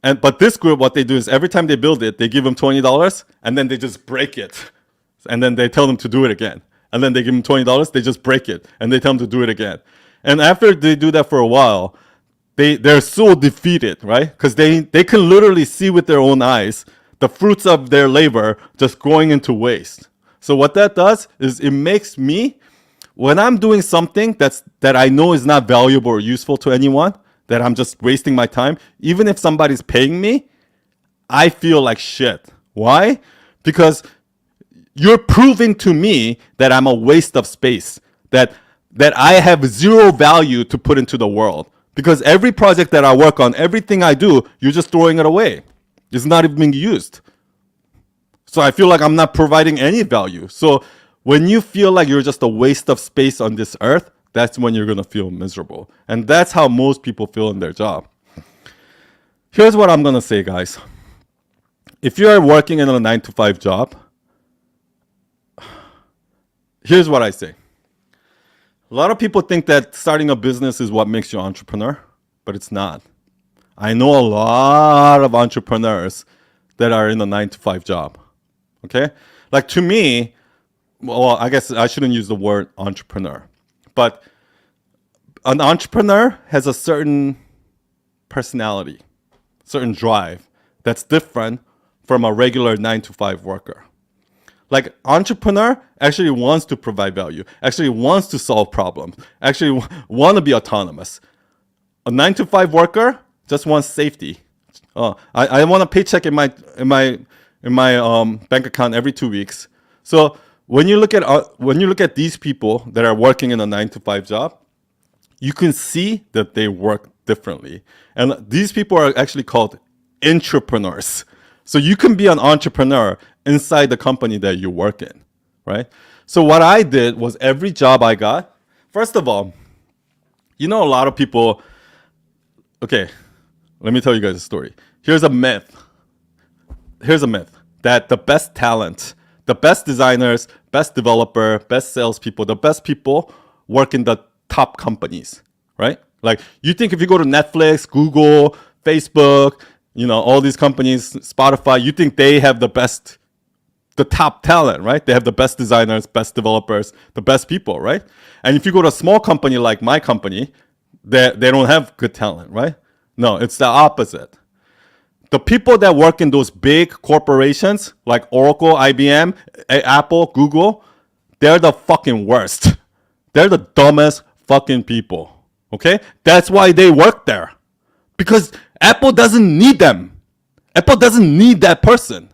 But this group, what they do is every time they build it, they give them $20 and then they just break it. And then they tell them to do it again. And then they give them $20, they just break it. And they tell them to do it again. And after they do that for a while, they're so defeated, right? Because they can literally see with their own eyes the fruits of their labor just going into waste. So what that does is it makes me, when I'm doing something that I know is not valuable or useful to anyone, that I'm just wasting my time, even if somebody's paying me, I feel like shit. Why? Because you're proving to me that I'm a waste of space, that I have zero value to put into the world. Because every project that I work on, everything I do, you're just throwing it away. It's not even being used. So I feel like I'm not providing any value. So when you feel like you're just a waste of space on this earth, that's when you're going to feel miserable. And that's how most people feel in their job. Here's what I'm going to say, guys. If you're working in a 9-to-5 job, here's what I say. A lot of people think that starting a business is what makes you an entrepreneur, but it's not. I know a lot of entrepreneurs that are in a 9-to-5 job. Okay? Like, to me, well, I guess I shouldn't use the word entrepreneur, but an entrepreneur has a certain personality, certain drive that's different from a regular 9-to-5 worker. Like, entrepreneur actually wants to provide value, actually wants to solve problems, actually want to be autonomous. A 9-to-5 worker just wants safety. I want a paycheck in my bank account every 2 weeks. So when you look at these people that are working in a 9-to-5 job, you can see that they work differently. And these people are actually called entrepreneurs. So you can be an entrepreneur inside the company that you work in, right? So what I did was every job I got, first of all, a lot of people, okay, let me tell you guys a story. Here's a myth that the best talent, the best designers, best developer, best salespeople, the best people work in the top companies, right? Like, you think if you go to Netflix, Google, Facebook, all these companies, Spotify, you think they have the top talent, right? They have the best designers, best developers, the best people, right? And if you go to a small company like my company, they don't have good talent, right? No, it's the opposite. The people that work in those big corporations like Oracle, IBM, Apple, Google, they're the fucking worst. They're the dumbest fucking people. Okay? That's why they work there. Because Apple doesn't need them. Apple doesn't need that person.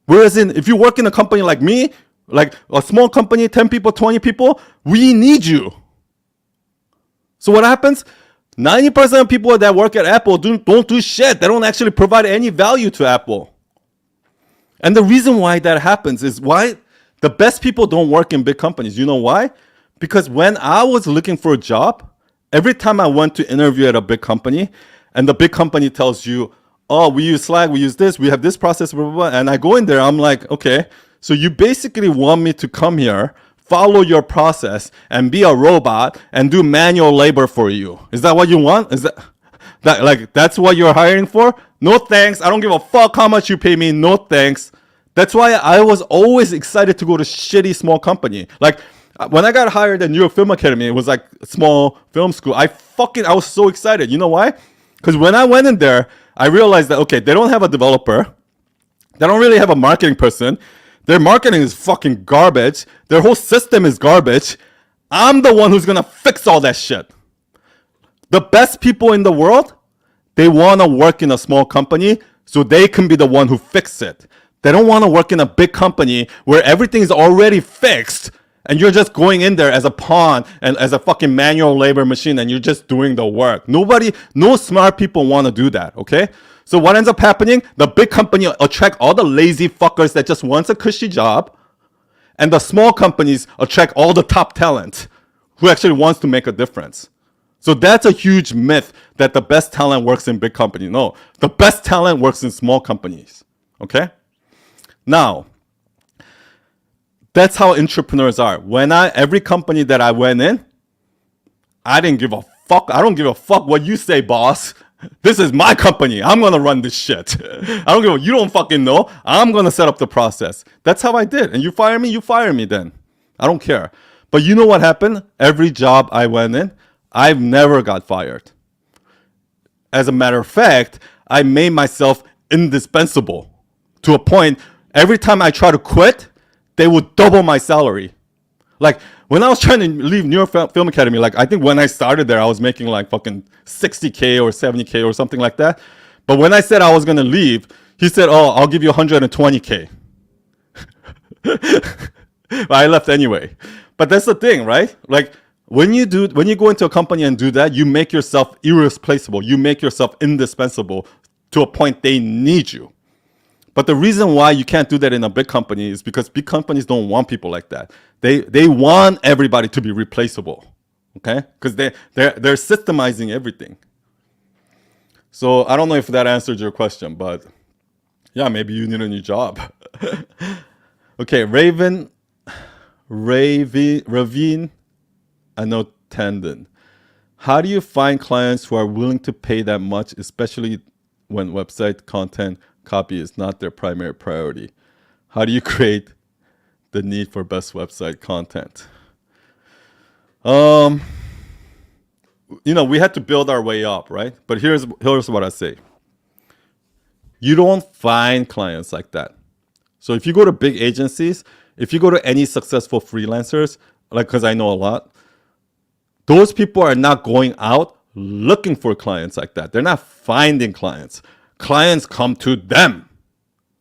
Whereas if you work in a company like me, like a small company, 10 people, 20 people, we need you. So what happens? 90% of people that work at Apple don't do shit. They don't actually provide any value to Apple. And the reason why that happens is why the best people don't work in big companies. You know why? Because when I was looking for a job, every time I went to interview at a big company, and the big company tells you, oh, we use Slack, we use this, we have this process, blah, blah, blah. And I go in there, I'm like, okay, so you basically want me to come here, follow your process, and be a robot and do manual labor for you. Is that what you want? Is that's what you're hiring for? No thanks. I don't give a fuck how much you pay me. No thanks. That's why I was always excited to go to shitty small company. Like, when I got hired at New York Film Academy, it was like a small film school. I was so excited. You know why? Because when I went in there, I realized that, okay, they don't have a developer. They don't really have a marketing person. Their marketing is fucking garbage. Their whole system is garbage. I'm the one who's going to fix all that shit. The best people in the world, they want to work in a small company so they can be the one who fix it. They don't want to work in a big company where everything is already fixed and you're just going in there as a pawn and as a fucking manual labor machine and you're just doing the work. No smart people want to do that, okay? So what ends up happening? The big company attract all the lazy fuckers that just wants a cushy job, and the small companies attract all the top talent who actually wants to make a difference. So that's a huge myth that the best talent works in big companies. No, the best talent works in small companies, okay? Now, that's how entrepreneurs are. Every company that I went in, I didn't give a fuck. I don't give a fuck what you say, boss. This is my company. I'm going to run this shit. You don't fucking know. I'm going to set up the process. That's how I did. And you fire me then. I don't care. But you know what happened? Every job I went in, I've never got fired. As a matter of fact, I made myself indispensable to a point. Every time I try to quit, they would double my salary. Like, when I was trying to leave New York Film Academy, like, I think when I started there, I was making like fucking 60K or 70K or something like that. But when I said I was going to leave, He said, "Oh, I'll give you 120K." But I left anyway. But that's the thing, right? Like when you go into a company and do that, you make yourself irreplaceable. You make yourself indispensable to a point they need you. But the reason why you can't do that in a big company is because big companies don't want people like that. They want everybody to be replaceable, okay? Because they're systemizing everything. So I don't know if that answered your question, but yeah, maybe you need a new job. Okay, Ravine Anotandon. How do you find clients who are willing to pay that much, especially when website content copy is not their primary priority? How do you create the need for best website content? We had to build our way up, right? But here's what I say. You don't find clients like that. So if you go to big agencies, if you go to any successful freelancers, like, because I know a lot, those people are not going out looking for clients like that. They're not finding clients. Clients come to them.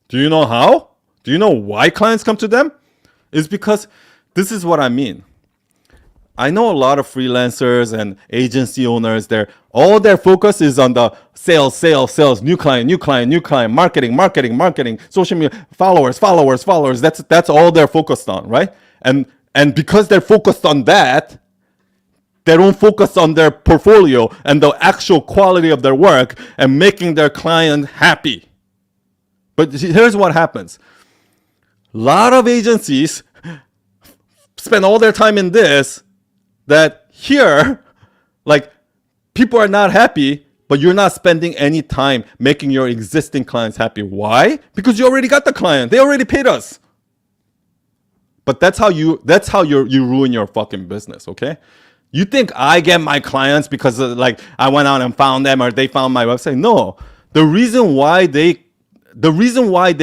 Do you know how? Do you know why clients come to them? It's because this is what I mean. I know a lot of freelancers and agency owners. All their focus is on the sales, new client, marketing, social media, followers. That's all they're focused on, right? And because they're focused on that, they don't focus on their portfolio and the actual quality of their work and making their client happy. But here's what happens. A lot of agencies spend all their time in this, that here, like, people are not happy, but you're not spending any time making your existing clients happy. Why? Because you already got the client. They already paid us. But that's how you ruin your fucking business, okay? You think I get my clients because I went out and found them or they found my website? No. The reason why they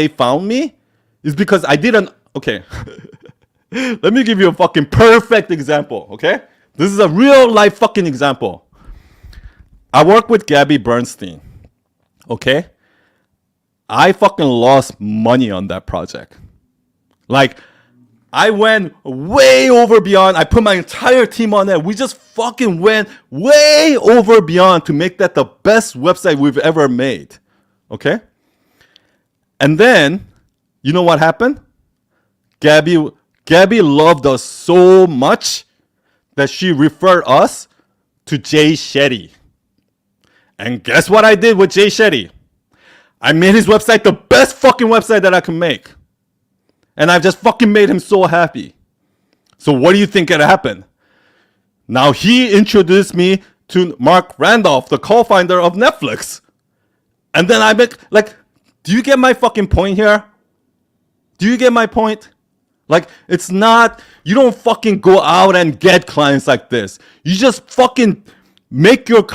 found me is because I didn't. Okay. Let me give you a fucking perfect example, okay? This is a real life fucking example. I work with Gabby Bernstein, okay? I fucking lost money on that project. Like, I went way over beyond. I put my entire team on it. We just fucking went way over beyond to make that the best website we've ever made, okay? And then, you know what happened? Gabby loved us so much that she referred us to Jay Shetty. And guess what I did with Jay Shetty? I made his website the best fucking website that I can make. And I've just fucking made him so happy. So what do you think could happen? Now he introduced me to Mark Randolph, the co-founder of Netflix. And then I make, do you get my fucking point here? Do you get my point? Like, it's not, you don't fucking go out and get clients like this. You just fucking make your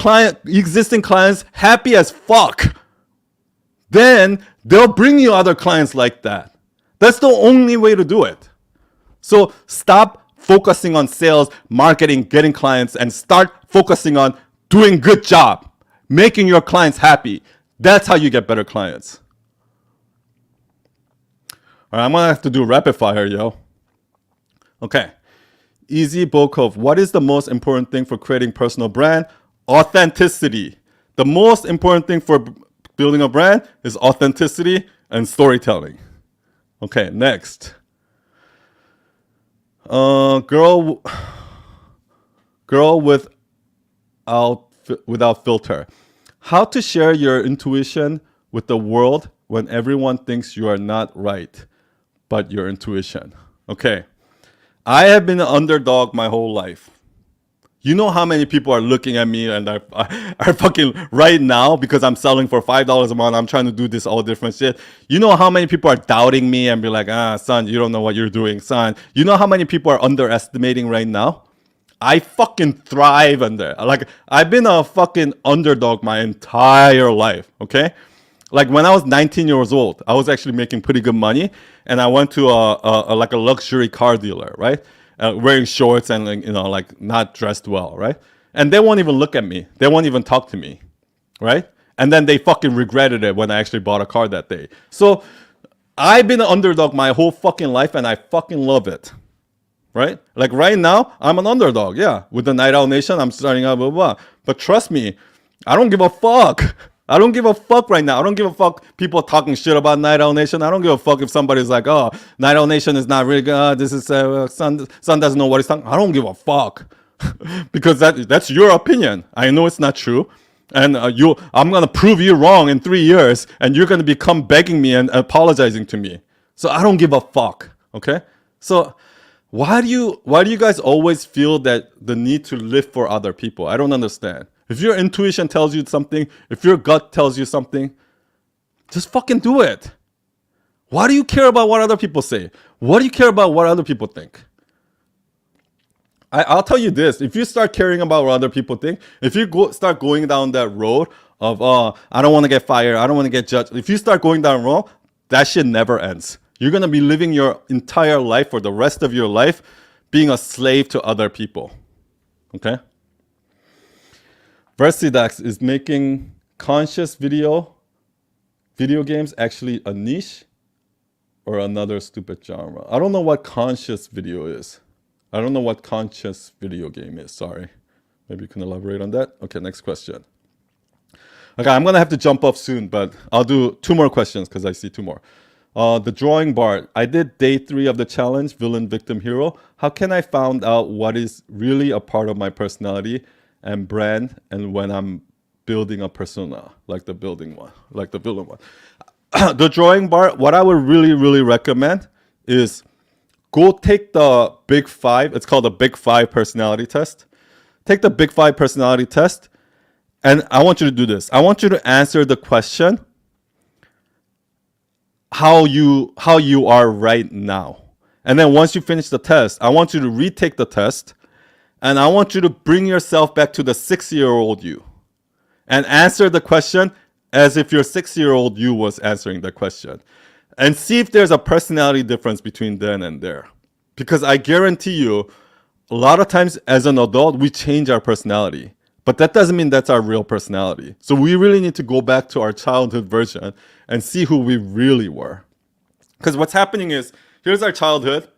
existing clients happy as fuck. Then they'll bring you other clients like that. That's the only way to do it. So stop focusing on sales, marketing, getting clients, and start focusing on doing good job, making your clients happy. That's how you get better clients. All right, I'm gonna have to do rapid fire, yo. Okay. Easy Bokov. What is the most important thing for creating personal brand? Authenticity. The most important thing for building a brand is authenticity and storytelling. Okay, next. Girl without filter. How to share your intuition with the world when everyone thinks you are not right, but your intuition. Okay. I have been an underdog my whole life. You know how many people are looking at me and are fucking right now because I'm selling for $5 a month. I'm trying to do this all different shit. You know how many people are doubting me and be like, son, you don't know what you're doing, son. You know how many people are underestimating right now? I fucking thrive on there. Like, I've been a fucking underdog my entire life, okay? Like, when I was 19 years old, I was actually making pretty good money, and I went to a luxury car dealer, right? Wearing shorts and, not dressed well, right? And they won't even look at me. They won't even talk to me, right? and then they fucking regretted it when I actually bought a car that day. So I've been an underdog my whole fucking life, and I fucking love it. Right? Like right now, I'm an underdog. Yeah, with the Night Owl Nation, I'm starting out, blah, blah, blah. But trust me, I don't give a fuck. I don't give a fuck right now. I don't give a fuck people talking shit about Night Owl Nation. I don't give a fuck if somebody's like, oh, Night Owl Nation is not really good. This is Sun doesn't know what he's talking. I don't give a fuck because that's your opinion. I know it's not true, and I'm gonna prove you wrong in 3 years, and you're gonna become begging me and apologizing to me. So I don't give a fuck. Okay, so. Why do you guys always feel that the need to live for other people? I don't understand. If your intuition tells you something, if your gut tells you something, just fucking do it. Why do you care about what other people say? What do you care about what other people think? I'll tell you this. If you start caring about what other people think, if you start going down that road of, I don't want to get fired, I don't want to get judged. If you start going down wrong, that shit never ends. You're going to be living your entire life for the rest of your life being a slave to other people. Okay? Versidax is making conscious video games actually a niche or another stupid genre. I don't know what conscious video is. I don't know what conscious video game is. Sorry. Maybe you can elaborate on that. Okay, next question. Okay, I'm going to have to jump off soon, but I'll do 2 more questions because I see 2 more. The drawing bar. I did day 3 of the challenge, villain, victim, hero. How can I find out what is really a part of my personality and brand, and when I'm building a persona, like the villain one? The drawing bar, what I would really, really recommend is go take the Big 5. It's called the Big 5 personality test. Take the Big 5 personality test, and I want you to do this. I want you to answer the question, how you are right now. And then once you finish the test, I want you to retake the test, and I want you to bring yourself back to the 6-year-old you and answer the question as if your 6-year-old you was answering the question, and see if there's a personality difference between then and there. Because I guarantee you, a lot of times as an adult, we change our personality. But that doesn't mean that's our real personality. So we really need to go back to our childhood version and see who we really were. Because what's happening is, here's our childhood,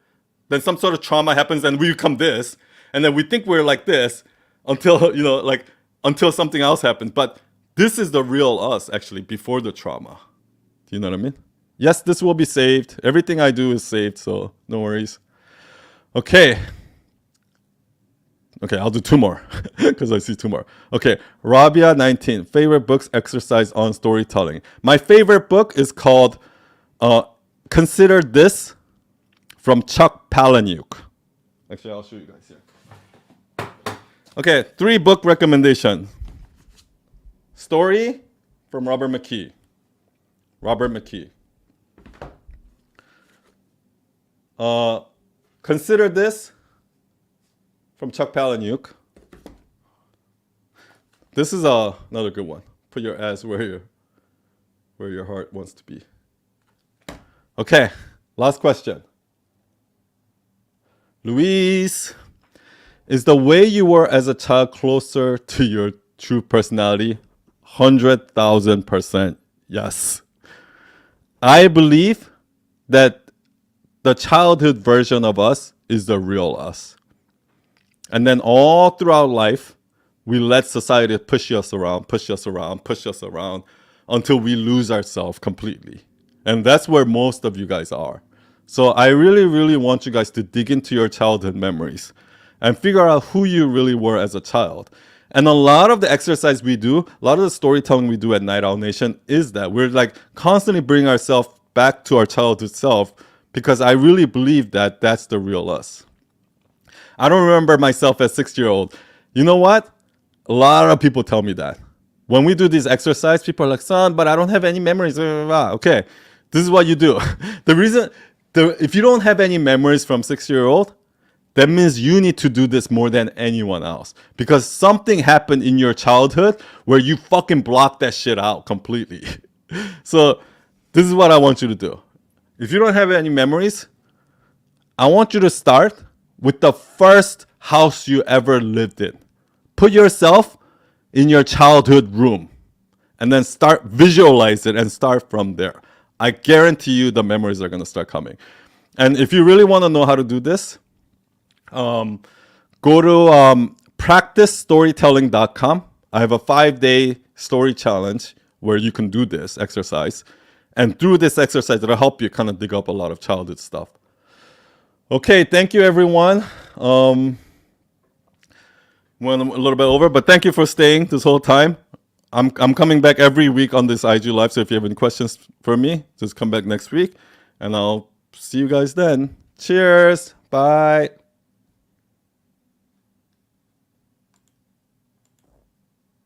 then some sort of trauma happens and we become this, and then we think we're like this until, until something else happens. But this is the real us, actually, before the trauma. Do you know what I mean? Yes, this will be saved. Everything I do is saved, so no worries. Okay, I'll do 2 more because I see 2 more. Okay, Rabia 19, favorite books, exercise on storytelling. My favorite book is called Consider This from Chuck Palahniuk. Actually, I'll show you guys here. Okay, 3 book recommendations. Story from Robert McKee. Consider This from Chuck Palahniuk. This is another good one. Put your ass where your heart wants to be. Okay, last question. Luis, is the way you were as a child closer to your true personality? 100,000% yes. I believe that the childhood version of us is the real us. And then all throughout life, we let society push us around until we lose ourselves completely. And that's where most of you guys are. So I really, really want you guys to dig into your childhood memories and figure out who you really were as a child. And a lot of the exercise we do, a lot of the storytelling we do at Night Owl Nation is that we're like constantly bringing ourselves back to our childhood self, because I really believe that that's the real us. I don't remember myself as 6-year-old. You know what? A lot of people tell me that. When we do this exercise, people are like, son, but I don't have any memories. Okay, this is what you do. If you don't have any memories from 6-year-old, that means you need to do this more than anyone else. Because something happened in your childhood where you fucking blocked that shit out completely. So this is what I want you to do. If you don't have any memories, I want you to start with the first house you ever lived in. Put yourself in your childhood room and then start visualize it and start from there. I guarantee you the memories are going to start coming. And if you really want to know how to do this, go to practicestorytelling.com. I have a 5-day story challenge where you can do this exercise. And through this exercise, it'll help you kind of dig up a lot of childhood stuff. Okay, thank you, everyone. Went a little bit over, but thank you for staying this whole time. I'm coming back every week on this IG Live, so if you have any questions for me, just come back next week, and I'll see you guys then. Cheers. Bye.